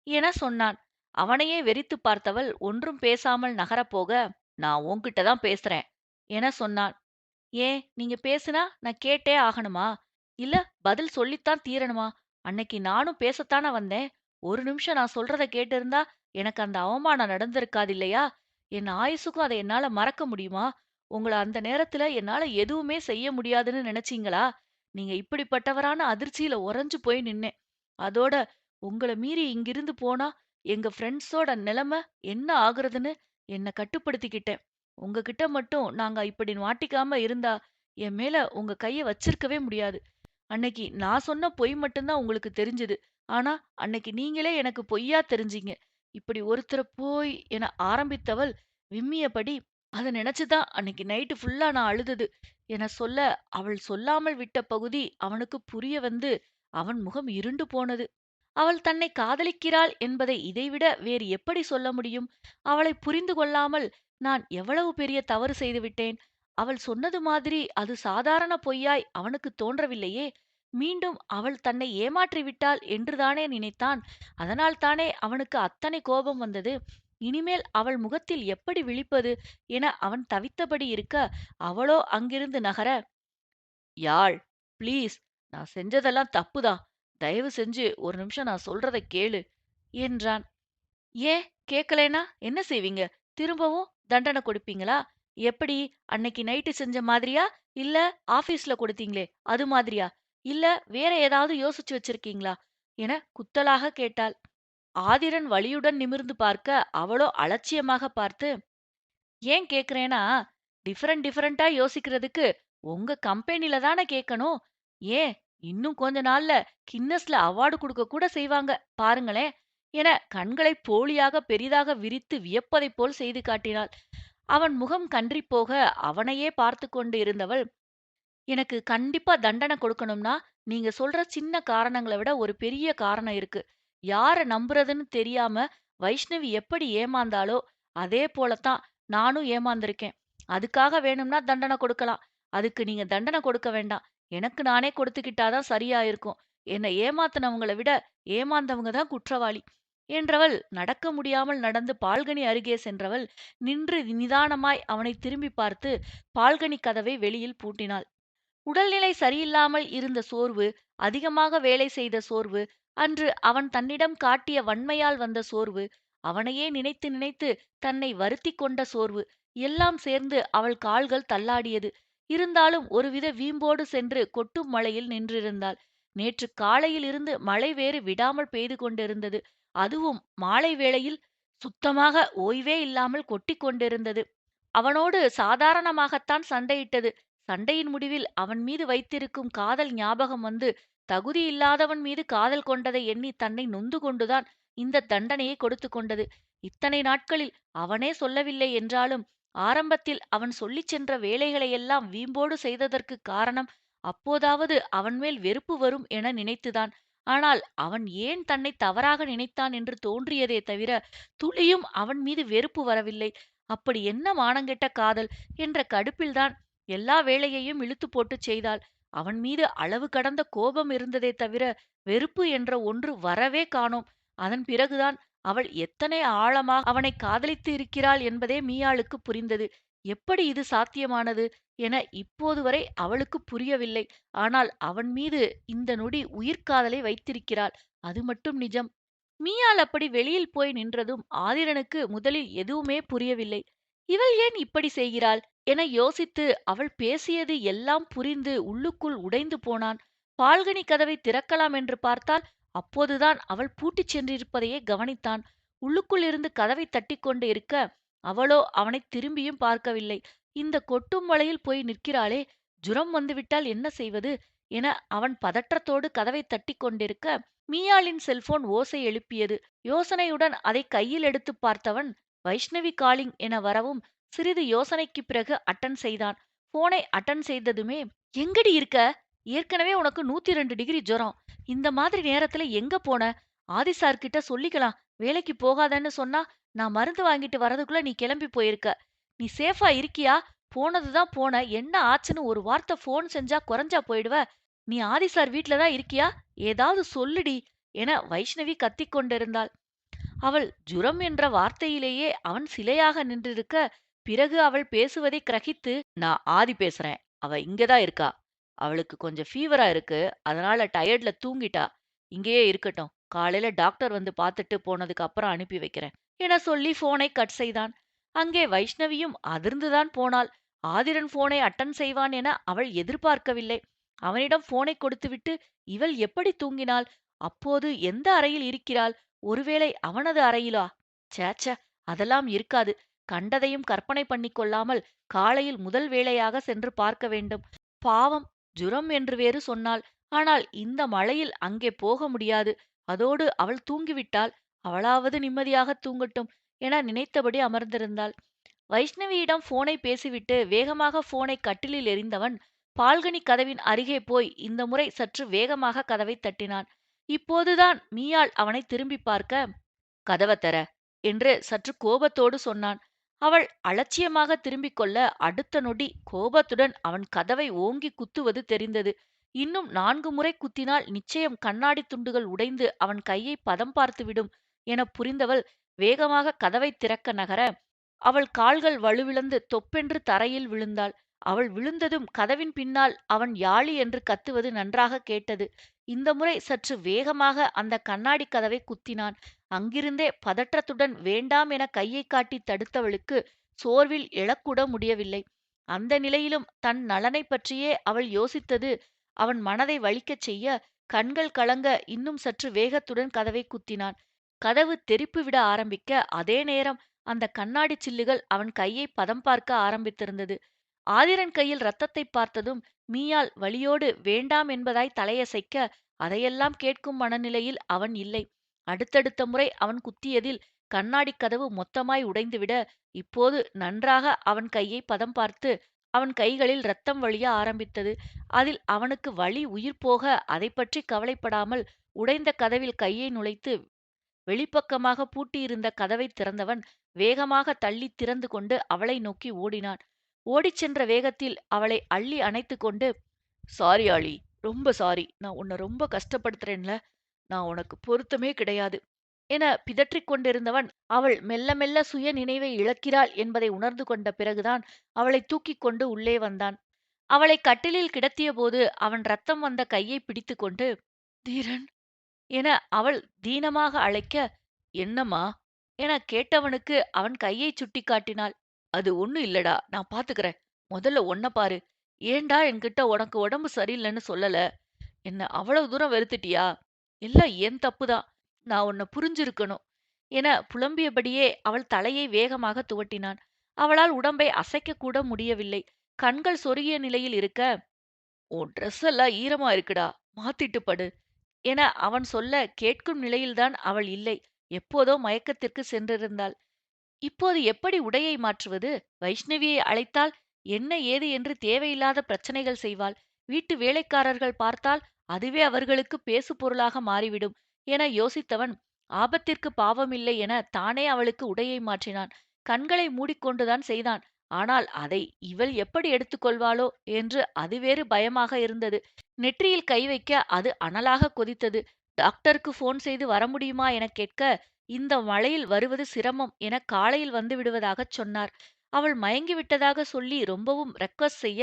என சொன்னான். அவனையே வெறித்துப் பார்த்தவள் ஒன்றும் பேசாமல் நகரப்போக, "நான் உன்கிட்ட தான் பேசுறேன்" என சொன்னான். "ஏன், நீங்க பேசுனா நான் கேட்டே ஆகணுமா? இல்ல பதில் சொல்லித்தான் தீரணுமா? அன்னைக்கு நானும் பேசத்தானே வந்தேன். ஒரு நிமிஷம் நான் சொல்றத கேட்டிருந்தா எனக்கு அந்த அவமானம் நடந்திருக்காது இல்லையா? என் ஆயுசுக்கும் அதை என்னால மறக்க முடியுமா? உங்கள அந்த நேரத்துல என்னால எதுவுமே செய்ய முடியாதுன்னு நினைச்சீங்களா? நீங்க இப்படிப்பட்டவரான அதிர்ச்சியில உறைஞ்சு போய் நின்னேன். அதோட உங்கள மீறி இங்கிருந்து போனா எங்க ஃப்ரெண்ட்ஸோட நிலைமை என்ன ஆகுறதுன்னு என்ன கட்டுப்படுத்திக்கிட்டேன். உங்ககிட்ட மட்டும் நாங்க இப்படி மாட்டிக்காம இருந்தா என் மேல உங்க கைய வச்சிருக்கவே முடியாது. அன்னைக்கு நான் சொன்ன பொய் மட்டும்தான் உங்களுக்கு தெரிஞ்சது. ஆனா அன்னைக்கு நீங்களே எனக்கு பொய்யா தெரிஞ்சீங்க. இப்படி ஒருத்தர போய் என ஆரம்பித்தவள் விம்மியபடி, அத நினைச்சுதான் அன்னைக்கு நைட்டு ஃபுல்லா நான் அழுதது என சொல்ல, அவள் சொல்லாமல் விட்ட பகுதி அவனுக்கு புரிய வந்து அவன் முகம் இருண்டு போனது. அவள் தன்னை காதலிக்கிறாள் என்பதை இதைவிட வேறு எப்படி சொல்ல முடியும்? அவளை புரிந்து கொள்ளாமல் நான் எவ்வளவு பெரிய தவறு செய்துவிட்டேன். அவள் சொன்னது மாதிரி அது சாதாரண பொய்யாய் அவனுக்கு தோன்றவில்லையே. மீண்டும் அவள் தன்னை ஏமாற்றி விட்டாள் என்றுதானே நினைத்தான். அதனால்தானே அவனுக்கு அத்தனை கோபம் வந்தது. இனிமேல் அவள் முகத்தில் எப்படி விழிப்பது என அவன் தவித்தபடி இருக்க, அவளோ அங்கிருந்து நகர, "யாழ், ப்ளீஸ், நான் செஞ்சதெல்லாம் தப்புதான். தயவு செஞ்சு ஒரு நிமிஷம் நான் சொல்றத கேளு" என்றான். "ஏன், கேட்கலைன்னா என்ன செய்வீங்க? திரும்பவும் தண்டனை கொடுப்பீங்களா? எப்படி, அன்னைக்கு நைட்டு செஞ்ச மாதிரியா? இல்ல ஆபீஸ்ல கொடுத்தீங்களே அது மாதிரியா? இல்ல வேற ஏதாவது யோசிச்சு வச்சிருக்கீங்களா?" என குத்தலாக கேட்டாள். ஆதிரன் வலியுடன் நிமிர்ந்து பார்க்க, அவளோ அலட்சியமாக பார்த்து, "ஏன் கேக்குறேன்னா, டிஃபரெண்டா யோசிக்கிறதுக்கு உங்க கம்பெனில தானே கேட்கணும். ஏன், இன்னும் கொஞ்ச நாள்ல கின்னஸ்ல அவார்டு குடுக்க கூட செய்வாங்க பாருங்களேன்" என கண்களை போலியாக பெரிதாக விரித்து வியப்பதைப் போல் செய்து காட்டினாள். அவன் முகம் கன்றிப் போக அவனையே பார்த்து கொண்டு இருந்தவள், "எனக்கு கண்டிப்பா தண்டனை கொடுக்கணும்னா, நீங்க சொல்ற சின்ன காரணங்கள விட ஒரு பெரிய காரணம் இருக்கு. யார நம்புறதுன்னு தெரியாம வைஷ்ணவி எப்படி ஏமாந்தாளோ, அதே போலத்தான் நானும் ஏமாந்திருக்கேன். அதுக்காக வேணும்னா தண்டனை கொடுக்கலாம். அதுக்கு நீங்க தண்டனை கொடுக்க வேண்டாம். எனக்கு நானே கொடுத்துக்கிட்டா தான் சரியா இருக்கும். என்னை ஏமாத்துனவங்கள விட ஏமாந்தவங்க தான் குற்றவாளி" என்றவள் நடக்க முடியாமல் நடந்து பால்கனி அருகே சென்றவள் நின்று நிதானமாய் அவனைத் திரும்பிப் பார்த்து பால்கனி கதவை வெளியில் பூட்டினாள். உடல்நிலை சரியில்லாமல் இருந்த சோர்வு, அதிகமாக வேலை செய்த சோர்வு, அன்று அவன் தன்னிடம் காட்டிய வன்மையால் வந்த சோர்வு, அவனையே நினைத்து நினைத்து தன்னை வருத்திக் கொண்ட சோர்வு, எல்லாம் சேர்ந்து அவள் கால்கள் தள்ளாடியது. இருந்தாலும் ஒருவித வீம்போடு சென்று கொட்டும் மழையில் நின்றிருந்தாள். நேற்று காலையில் இருந்து மழை வேறு விடாமல் பெய்து கொண்டிருந்தது. அதுவும் மாலை வேளையில் சுத்தமாக ஓய்வே இல்லாமல் கொட்டிக் கொண்டிருந்தது. அவனோடு சாதாரணமாகத்தான் சண்டையிட்டது. சண்டையின் முடிவில் அவன் மீது வைத்திருக்கும் காதல் ஞாபகம் வந்து, தகுதி இல்லாதவன் மீது காதல் கொண்டதை எண்ணி தன்னை நொந்து கொண்டுதான் இந்த தண்டனையை கொடுத்துக் கொண்டது. இத்தனை நாட்களில் அவனே சொல்லவில்லை என்றாலும், ஆரம்பத்தில் அவன் சொல்லிச் சென்ற வேலைகளையெல்லாம் வீம்போடு செய்ததற்குக் காரணம், அப்போதாவது அவன் மேல் வெறுப்பு வரும் என நினைத்துதான். ஆனால் அவன் ஏன் தன்னை தவறாக நினைத்தான் என்று தோன்றியதே தவிர, துளியும் அவன் மீது வெறுப்பு வரவில்லை. அப்படி என்ன மானங்கெட்ட காதல் என்ற கடுப்பில்தான் எல்லா வேலையையும் இழுத்துப் போட்டுச் செய்தாள். அவன் மீது அளவு கடந்த கோபம் இருந்ததே தவிர, வெறுப்பு என்ற ஒன்று வரவே காணோம். அதன் பிறகுதான் அவள் எத்தனை ஆழமாக அவனைக் காதலித்து இருக்கிறாள் என்பதே மீயாளுக்குப் புரிந்தது. எப்படி இது சாத்தியமானது என இப்போது வரை அவளுக்குப் புரியவில்லை. ஆனால் அவன் மீது இந்த நொடி உயிர்க்காதலை வைத்திருக்கிறாள். அது மட்டும் நிஜம். மீயாள் அப்படி வெளியில் போய் நின்றதும் ஆதிரனுக்கு முதலில் எதுவுமே புரியவில்லை. இவள் ஏன் இப்படி செய்கிறாள் என யோசித்து அவள் பேசியது எல்லாம் புரிந்து உள்ளுக்குள் உடைந்து போனான். பால்கனி கதவை திறக்கலாம் என்று பார்த்தால் அப்போதுதான் அவள் பூட்டிச் சென்றிருப்பதையே கவனித்தான். உள்ளுக்குள் இருந்து கதவை தட்டிக் கொண்டு இருக்க, அவளோ அவனைத் திரும்பியும் பார்க்கவில்லை. இந்த கொட்டும் மழையில் போய் நிற்கிறாளே, ஜுரம் வந்துவிட்டால் என்ன செய்வது என அவன் பதற்றத்தோடு கதவைத் தட்டிக் கொண்டிருக்க, மீயாளின் செல்போன் ஓசை எழுப்பியது. யோசனையுடன் அதை கையில் எடுத்துப் பார்த்தவன், வைஷ்ணவி காலிங் என வரவும் சிறிது யோசனைக்குப் பிறகு அட்டன் செய்தான். போனை அட்டன் செய்ததுமே, எங்கடி இருக்க? ஏற்கனவே உனக்கு 102 டிகிரி ஜுரம். இந்த மாதிரி நேரத்துல எங்க போன? ஆதி சார் கிட்ட சொல்லிக்கலாம். வேலைக்கு போகாதன்னு சொன்னா, நான் மருந்து வாங்கிட்டு வரதுக்குள்ள நீ கிளம்பி போயிருக்க. நீ சேஃபா இருக்கியா? போனதுதான் போன. என்ன ஆச்சுன்னு ஒரு வார்த்தை ஃபோன் செஞ்சா குறைஞ்சா போயிடுவ. நீ ஆதி சார் வீட்ல தான் இருக்கியா? ஏதாவது சொல்லுடி என வைஷ்ணவி கத்திக் கொண்டிருந்தாள். அவள் ஜுரம் என்ற வார்த்தையிலேயே அவன் சிலையாக நின்றிருக்க, பிறகு அவள் பேசுவதை கிரகித்து, நான் ஆதி பேசுறேன். அவ இங்கதான் இருக்கா. அவளுக்கு கொஞ்சம் ஃபீவரா இருக்கு. அதனால டயர்ட்ல தூங்கிட்டா. இங்கேயே இருக்கட்டும். காலையில டாக்டர் வந்து பார்த்துட்டு போனதுக்கு அப்புறம் அனுப்பி வைக்கிறேன் என சொல்லி போனை கட் செய்தான். அங்கே வைஷ்ணவியும் அதிர்ந்துதான் போனாள். ஆதிரன் போனை அட்டன் செய்வான் என அவள் எதிர்பார்க்கவில்லை. அவனிடம் போனை கொடுத்துவிட்டு இவள் எப்படி தூங்கினாள்? அப்போது எந்த அறையில் இருக்கிறாள்? ஒருவேளை அவனது அறையிலா? சேச்ச, அதெல்லாம் இருக்காது. கண்டதையும் கற்பனை பண்ணிக் கொள்ளாமல் காலையில் முதல் வேளையாக சென்று பார்க்க வேண்டும். பாவம், ஜுரம் என்று வேறு சொன்னாள். ஆனால் இந்த மழையில் அங்கே போக முடியாது. அதோடு அவள் தூங்கிவிட்டாள். அவளாவது நிம்மதியாக தூங்கட்டும் என நினைத்தபடி அமர்ந்திருந்தாள். வைஷ்ணவியிடம் போனை பேசிவிட்டு வேகமாக போனை கட்டிலில் எறிந்தவன் பால்கனி கதவின் அருகே போய் இந்த முறை சற்று வேகமாக கதவை தட்டினான். இப்போதுதான் மீயாள் அவனை திரும்பி பார்க்க, கதவ தர என்று சற்று கோபத்தோடு சொன்னான். அவள் அலட்சியமாக திரும்பிக் கொள்ள அடுத்த நொடி கோபத்துடன் அவன் கதவை ஓங்கி குத்துவது தெரிந்தது. இன்னும் 4 முறை குத்தினால் நிச்சயம் கண்ணாடி துண்டுகள் உடைந்து அவன் கையை பதம் பார்த்துவிடும் என புரிந்தவள் வேகமாக கதவை திறக்க நகர, அவள் கால்கள் வலுவிழந்து தொப்பென்று தரையில் விழுந்தாள். அவள் விழுந்ததும் கதவின் பின்னால் அவன் யாழி என்று கத்துவது நன்றாக கேட்டது. இந்த முறை சற்று வேகமாக அந்த கண்ணாடி கதவை குத்தினான். அங்கிருந்தே பதற்றத்துடன் வேண்டாம் என கையை காட்டி தடுத்தவளுக்கு சோர்வில் எழக்கூட முடியவில்லை. அந்த நிலையிலும் தன் நலனைப் பற்றியே அவள் யோசித்தது அவன் மனதை வலிக்கச் செய்ய, கண்கள் கலங்க இன்னும் சற்று வேகத்துடன் கதவை குத்தினான். கதவு தெறிப்பு விட ஆரம்பிக்க, அதே நேரம் அந்த கண்ணாடி சில்லுகள் அவன் கையை பதம் பார்க்க ஆரம்பித்திருந்தது. ஆதிரன் கையில் ரத்தத்தை பார்த்ததும் மீயாள் வலியோடு வேண்டாம் என்பதாய் தலையசைக்க, அதையெல்லாம் கேட்கும் மனநிலையில் அவன் இல்லை. அடுத்தடுத்த முறை அவன் குத்தியதில் கண்ணாடிக் கதவு மொத்தமாய் உடைந்துவிட, இப்போது நன்றாக அவன் கையை பதம் பார்த்து அவன் கைகளில் ரத்தம் வழிய ஆரம்பித்தது. அதில் அவனுக்கு வலி உயிர் போக அதைப் பற்றி கவலைப்படாமல் உடைந்த கதவில் கையை நுழைத்து வெளிப்பக்கமாக பூட்டியிருந்த கதவைத் திறந்தவன் வேகமாக தள்ளித் திறந்து கொண்டு அவளை நோக்கி ஓடினான். ஓடிச் சென்ற வேகத்தில் அவளை அள்ளி அணைத்துக் கொண்டு, சாரி ஆளி, ரொம்ப சாரி. நான் உன்னை ரொம்ப கஷ்டப்படுத்துறேன்ல. நான் உனக்கு பொருத்தமே கிடையாது என பிதற்றிக் கொண்டிருந்தவன் அவள் மெல்ல மெல்ல சுய நினைவை இழக்கிறாள் என்பதை உணர்ந்து கொண்ட பிறகுதான் அவளை தூக்கிக் கொண்டு உள்ளே வந்தான். அவளை கட்டிலில் கிடத்தியபோது அவன் ரத்தம் வந்த கையை பிடித்துக்கொண்டு, தீரன் என அவள் தீனமாக அழைக்க, என்னம்மா என கேட்டவனுக்கு அவன் கையைச் சுட்டிக் காட்டினாள். அது ஒண்ணும் இல்லடா, நான் பாத்துக்கறேன். முதல்ல உன்ன பாரு. ஏன்டா என்கிட்ட உனக்கு உடம்பு சரியில்லைன்னு சொல்லல? என்ன அவ்வளவு தூரம் வெறுத்துட்டியா? எல்லாம் என் தப்புதான். நான் உன்னை புரிஞ்சிருக்கணும் என புலம்பியபடியே அவள் தலையை வேகமாக துவட்டினான். அவளால் உடம்பை அசைக்க கூட முடியவில்லை. கண்கள் சொருகிய நிலையில் இருக்க, உன் ட்ரெஸ் எல்லாம் ஈரமா இருக்குடா, மாத்திட்டு படு என அவன் சொல்ல கேட்கும் நிலையில்தான் அவள் இல்லை. எப்போதோ மயக்கத்திற்கு சென்றிருந்தாள். இப்போது எப்படி உடையை மாற்றுவது? வைஷ்ணவியை அழைத்தால் என்ன ஏது என்று தேவையில்லாத பிரச்சனைகள் செய்வாள். வீட்டு வேலைக்காரர்கள் பார்த்தால் அதுவே அவர்களுக்கு பேசு பொருளாக மாறிவிடும் என யோசித்தவன் ஆபத்திற்கு பாவமில்லை என தானே அவளுக்கு உடையை மாற்றினான். கண்களை மூடிக்கொண்டுதான் செய்தான். ஆனால் அதை இவள் எப்படி எடுத்துக்கொள்வாளோ என்று அது வேறு பயமாக இருந்தது. நெற்றியில் கை வைக்க அது அனலாக கொதித்தது. டாக்டருக்கு போன் செய்து வர முடியுமா என கேட்க, இந்த மழையில் வருவது சிரமம் என காலையில் வந்து விடுவதாகச் சொன்னார். அவள் மயங்கிவிட்டதாக சொல்லி ரொம்பவும் ரெக்வஸ்ட் செய்ய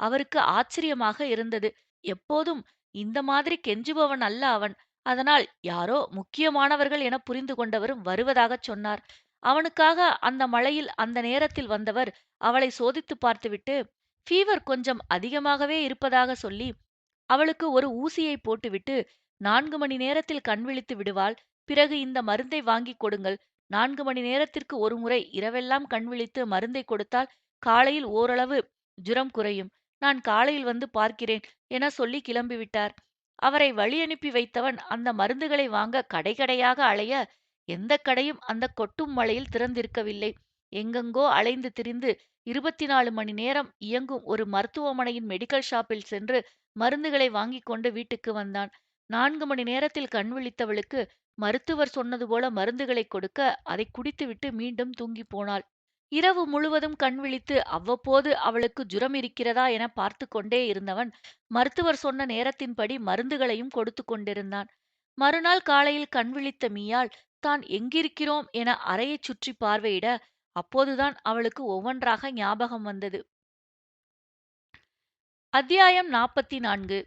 அவருக்கு ஆச்சரியமாக இருந்தது. எப்போதும் இந்த மாதிரி கெஞ்சுபவன் அல்ல அவன். அதனால் யாரோ முக்கியமானவர்கள் என புரிந்து கொண்டவரும் வருவதாகச் சொன்னார். அவனுக்காக அந்த மழையில் அந்த நேரத்தில் வந்தவர் அவளை சோதித்து பார்த்துவிட்டு ஃபீவர் கொஞ்சம் அதிகமாகவே இருப்பதாக சொல்லி அவளுக்கு ஒரு ஊசியை போட்டுவிட்டு 4 மணி நேரத்தில் கண் விழித்து விடுவாள். பிறகு இந்த மருந்தை வாங்கிக் கொடுங்கள். 4 மணி நேரத்திற்கு ஒரு முறை இரவெல்லாம் கண் விழித்து மருந்தை கொடுத்தால் காலையில் ஓரளவு ஜுரம் குறையும். நான் காலையில் வந்து பார்க்கிறேன் என சொல்லி கிளம்பிவிட்டார். அவரை வழி அனுப்பி வைத்தவன் அந்த மருந்துகளை வாங்க கடை கடையாக அலைய, எந்தக் கடையும் அந்த கொட்டும் மழையில் திறந்திருக்கவில்லை. எங்கெங்கோ அலைந்து திரிந்து 24 மணி நேரம் இயங்கும் ஒரு மருத்துவமனையின் மெடிக்கல் ஷாப்பில் சென்று மருந்துகளை வாங்கிக் கொண்டு வீட்டுக்கு வந்தான். 4 மணி நேரத்தில் கண் விழித்தவளுக்கு மருத்துவர் சொன்னது போல மருந்துகளை கொடுக்க, அதை குடித்துவிட்டு மீண்டும் தூங்கிப் போனாள். இரவு முழுவதும் கண் விழித்து அவ்வப்போது அவளுக்கு ஜுரம் இருக்கிறதா என பார்த்து கொண்டே இருந்தவன், மருத்துவர் சொன்ன நேரத்தின்படி மருந்துகளையும் கொடுத்து கொண்டிருந்தான். மறுநாள் காலையில் கண் விழித்த மீயாள் தான் எங்கிருக்கிறோம் என அறையைச் சுற்றி பார்வையிட, அப்போதுதான் அவளுக்கு ஒவ்வொன்றாக ஞாபகம் வந்தது. அத்தியாயம் 44.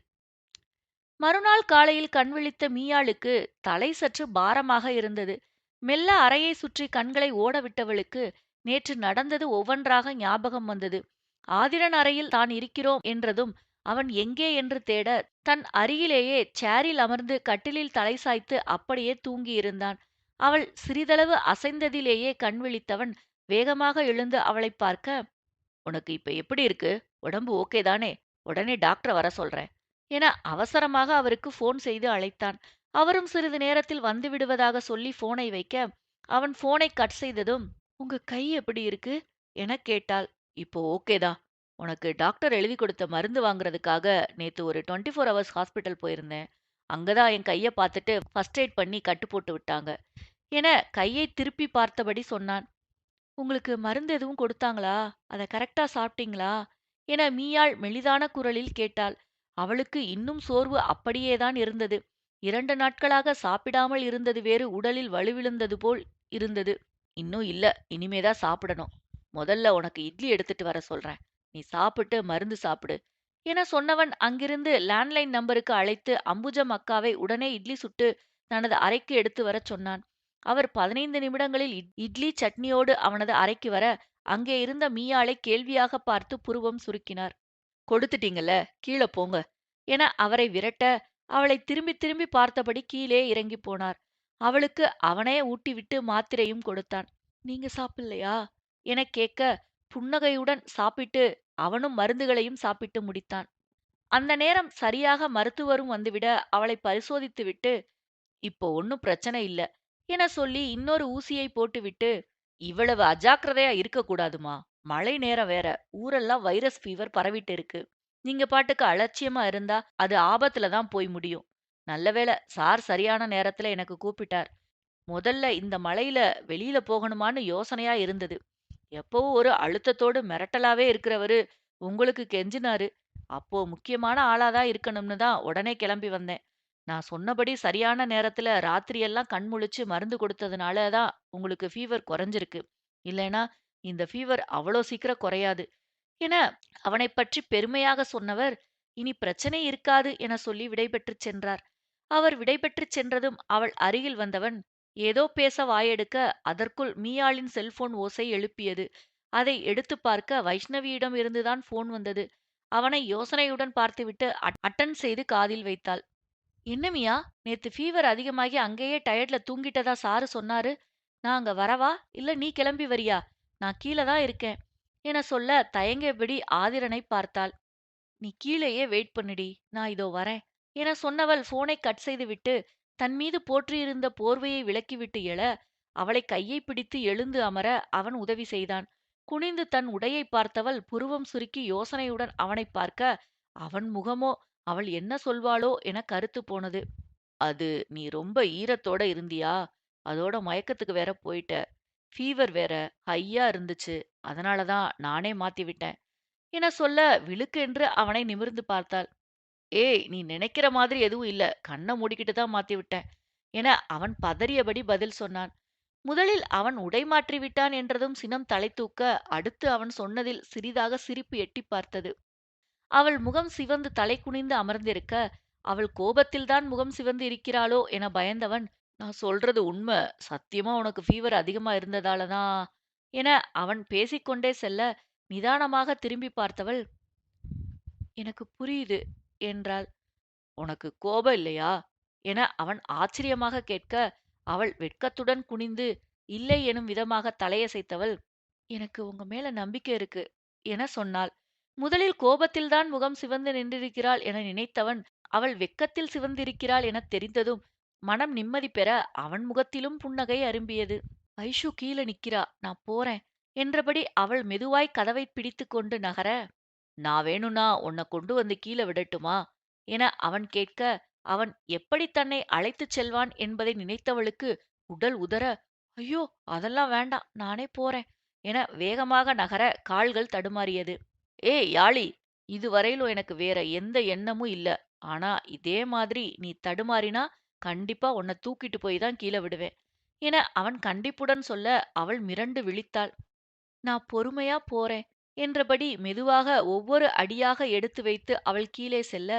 மறுநாள் காலையில் கண் விழித்த மீயாளுக்கு தலை சற்று பாரமாக இருந்தது. மெல்ல அறையை சுற்றி கண்களை ஓடவிட்டவளுக்கு நேற்று நடந்தது ஒவ்வொன்றாக ஞாபகம் வந்தது. ஆதிரன் அறையில் தான் இருக்கிறோம் என்றதும் அவன் எங்கே என்று தேட, தன் அருகிலேயே சேரில் அமர்ந்து கட்டிலில் தலை சாய்த்து அப்படியே தூங்கியிருந்தான். அவள் சிறிதளவு அசைந்ததிலேயே கண் விழித்தவன் வேகமாக எழுந்து அவளைப் பார்க்க, "உனக்கு இப்ப எப்படி இருக்கு? உடம்பு ஓகே தானே? உடனே டாக்டர வர சொல்றேன்" என அவசரமாக அவருக்கு போன் செய்து அழைத்தான். அவரும் சிறிது நேரத்தில் வந்து விடுவதாக சொல்லி போனை வைக்க, அவன் போனை கட் செய்ததும், "உங்க கை எப்படி இருக்கு?" என கேட்டாள். "இப்போ ஓகேதான். உனக்கு டாக்டர் எழுதி கொடுத்த மருந்து வாங்குறதுக்காக நேத்து ஒரு 24 ஹவர்ஸ் ஹாஸ்பிட்டல் போயிருந்தேன். அங்கதான் என் கைய பார்த்துட்டு ஃபர்ஸ்ட் எய்ட் பண்ணி கட்டு போட்டு விட்டாங்க" என கையை திருப்பி பார்த்தபடி சொன்னான். "உங்களுக்கு மருந்து எதுவும் கொடுத்தாங்களா? அத கரெக்ட்டா சாப்பிட்டீங்களா?" என மீயாள் மெலிதான குரலில் கேட்டாள். அவளுக்கு இன்னும் சோர்வு அப்படியேதான் இருந்தது. 2 நாட்களாக சாப்பிடாமல் இருந்தது வேறு உடலில் வலுவிழந்தது போல் இருந்தது. "இன்னும் இல்ல, இனிமேதான் சாப்பிடணும். முதல்ல உனக்கு இட்லி எடுத்துட்டு வர சொல்றேன். நீ சாப்பிட்டு மருந்து சாப்பிடு" என சொன்னவன் அங்கிருந்து லேண்ட்லைன் நம்பருக்கு அழைத்து அம்புஜம் அக்காவை உடனே இட்லி சுட்டு தனது அறைக்கு எடுத்து வரச் சொன்னான். அவர் 15 நிமிடங்களில் இட்லி சட்னியோடு அவனது அறைக்கு வர, அங்கே இருந்த மீயாளை கேள்வியாக பார்த்து புருவம் சுருக்கினார். "கொடுத்துட்டீங்கல்ல, கீழ போங்க" என அவரை விரட்ட, அவளை திரும்பி திரும்பி பார்த்தபடி கீழே இறங்கிப் போனார். அவளுக்கு அவனே ஊட்டிவிட்டு மாத்திரையும் கொடுத்தான். "நீங்க சாப்பிடலையா?" எனக் கேட்க, புன்னகையுடன் சாப்பிட்டு அவனும் மருந்துகளையும் சாப்பிட்டு முடித்தான். அந்த நேரம் சரியாக மருத்துவரும் வந்துவிட, அவளை பரிசோதித்துவிட்டு, "இப்போ ஒண்ணும் பிரச்சனை இல்ல" என சொல்லி இன்னொரு ஊசியை போட்டுவிட்டு, "இவ்வளவு அஜாக்கிரதையா இருக்கக்கூடாதும்மா. மழை நேரம் வேற. ஊரெல்லாம் வைரஸ் ஃபீவர் பரவிட்டு இருக்கு. நீங்க பாட்டுக்கு அலட்சியமா இருந்தா அது ஆபத்துல தான் போய் முடியும். நல்ல வேளை சார் சரியான நேரத்துல எனக்கு கூப்பிட்டார். முதல்ல இந்த மழையில வெளியில போகணுமான்னு யோசனையா இருந்தது. எப்பவும் ஒரு அழுத்தத்தோடு மிரட்டலாவே இருக்கிறவரு உங்களுக்கு கெஞ்சினாரு. அப்போ முக்கியமான ஆளாதான் இருக்கணும்னு தான் உடனே கிளம்பி வந்தேன். நான் சொன்னபடி சரியான நேரத்துல ராத்திரியெல்லாம் கண் முழிச்சு மருந்து கொடுத்ததுனால தான் உங்களுக்கு ஃபீவர் குறைஞ்சிருக்கு. இல்லைனா இந்த ஃபீவர் அவ்வளோ சீக்கிரம் குறையாது" என அவனைப் பற்றி பெருமையாக சொன்னவர், "இனி பிரச்சனை இருக்காது" என சொல்லி விடைபெற்றுச் சென்றார். அவர் விடைபெற்றுச் சென்றதும் அவள் அருகில் வந்தவன் ஏதோ பேச வாயெடுக்க, அதற்குள் மீயாளின் செல்போன் ஓசை எழுப்பியது. அதை எடுத்துப் பார்க்க வைஷ்ணவியிடம் இருந்துதான் போன் வந்தது. அவனை யோசனையுடன் பார்த்துவிட்டு அட்டன் செய்து காதில் வைத்தாள். "என்ன மியா, நேத்து ஃபீவர் அதிகமாகி அங்கேயே டயர்ட்ல தூங்கிட்டதா சாரு சொன்னாரு. நான் அங்க வரவா, இல்ல நீ கிளம்பி வரியா? நான் கீழ தான் இருக்கேன்" என சொல்ல தயங்கியபடி ஆதிரனைப் பார்த்தாள். "நீ கீழேயே வெயிட் பண்ணுடி, நான் இதோ வரேன்" என சொன்னவள் போனை கட் செய்துவிட்டு தன் மீது போற்றியிருந்த போர்வையை விலக்கிவிட்டு எழ, அவளை கையை பிடித்து எழுந்து அமர அவன் உதவி செய்தான். குனிந்து தன் உடையை பார்த்தவள் புருவம் சுருக்கி யோசனையுடன் அவனைப் பார்க்க, அவன் முகமோ அவள் என்ன சொல்வாளோ என கருத்து போனது. "அது நீ ரொம்ப ஈரத்தோட இருந்தியா? அதோட மயக்கத்துக்கு வேற போயிட்ட. ஃபீவர் வேற ஹையா இருந்துச்சு. அதனால தான் நானே மாத்தி விட்டேன்" என சொல்ல விழுக்கென்று அவனை நிமிர்ந்து பார்த்தாள். "ஏய், நீ நினைக்கிற மாதிரி எதுவும் இல்ல. கண்ண மூடிக்கிட்டு தான் மாத்தி விட்டேன்" என அவன் பதறியபடி பதில் சொன்னான். முதலில் அவன் உடை மாற்றி விட்டான் என்றதும் சினம் தலை தூக்க, அடுத்து அவன் சொன்னதில் சிறிதாக சிரிப்பு எட்டிப் பார்த்தது. அவள் முகம் சிவந்து தலை குனிந்து அமர்ந்திருக்க, அவள் கோபத்தில்தான் முகம் சிவந்து இருக்கிறாளோ என பயந்தவன், "நான் சொல்றது உண்மை. சத்தியமா உனக்கு ஃபீவர் அதிகமா இருந்ததால தான்" என அவன் பேசிக்கொண்டே செல்ல, நிதானமாக திரும்பி பார்த்தவள், "எனக்கு புரியுது" என்றாள். "உனக்கு கோபம் இல்லையா? என அவன் ஆச்சரியமாக கேட்க, அவள் வெட்கத்துடன் குனிந்து இல்லை எனும் விதமாக தலையசைத்தவள், எனக்கு உங்க மேல நம்பிக்கை இருக்கு என சொன்னாள். முதலில் கோபத்தில்தான் முகம் சிவந்து நின்றிருக்கிறாள் என நினைத்தவன், அவள் வெட்கத்தில் சிவந்திருக்கிறாள் எனத் தெரிந்ததும் மனம் நிம்மதி பெற அவன் முகத்திலும் புன்னகை அரும்பியது. ஐஷு கீழ நிக்கிறா, நான் போறேன் என்றபடி அவள் மெதுவாய் கதவைப் பிடித்துக் கொண்டு நகர, நான் வேணும்னா உன்னை கொண்டு வந்து கீழ விடட்டுமா என அவன் கேட்க, அவன் எப்படி தன்னை அழைத்துச் செல்வான் என்பதை நினைத்தவளுக்கு உடல் உதற, ஐயோ அதெல்லாம் வேண்டாம், நானே போறேன் என வேகமாக நகர கால்கள் தடுமாறியது. ஏய் யாழி, இதுவரையிலும் எனக்கு வேற எந்த எண்ணமும் இல்ல. ஆனா இதே மாதிரி நீ தடுமாறினா கண்டிப்பா உன்னை தூக்கிட்டு போய் தான் கீழ விடுவேன் என அவன் கண்டிப்புடன் சொல்ல அவள் மிரண்டு விழித்தாள். நான் பொறுமையா போறேன் என்றபடி மெதுவாக ஒவ்வொரு அடியாக எடுத்து வைத்து அவள் கீழே செல்ல,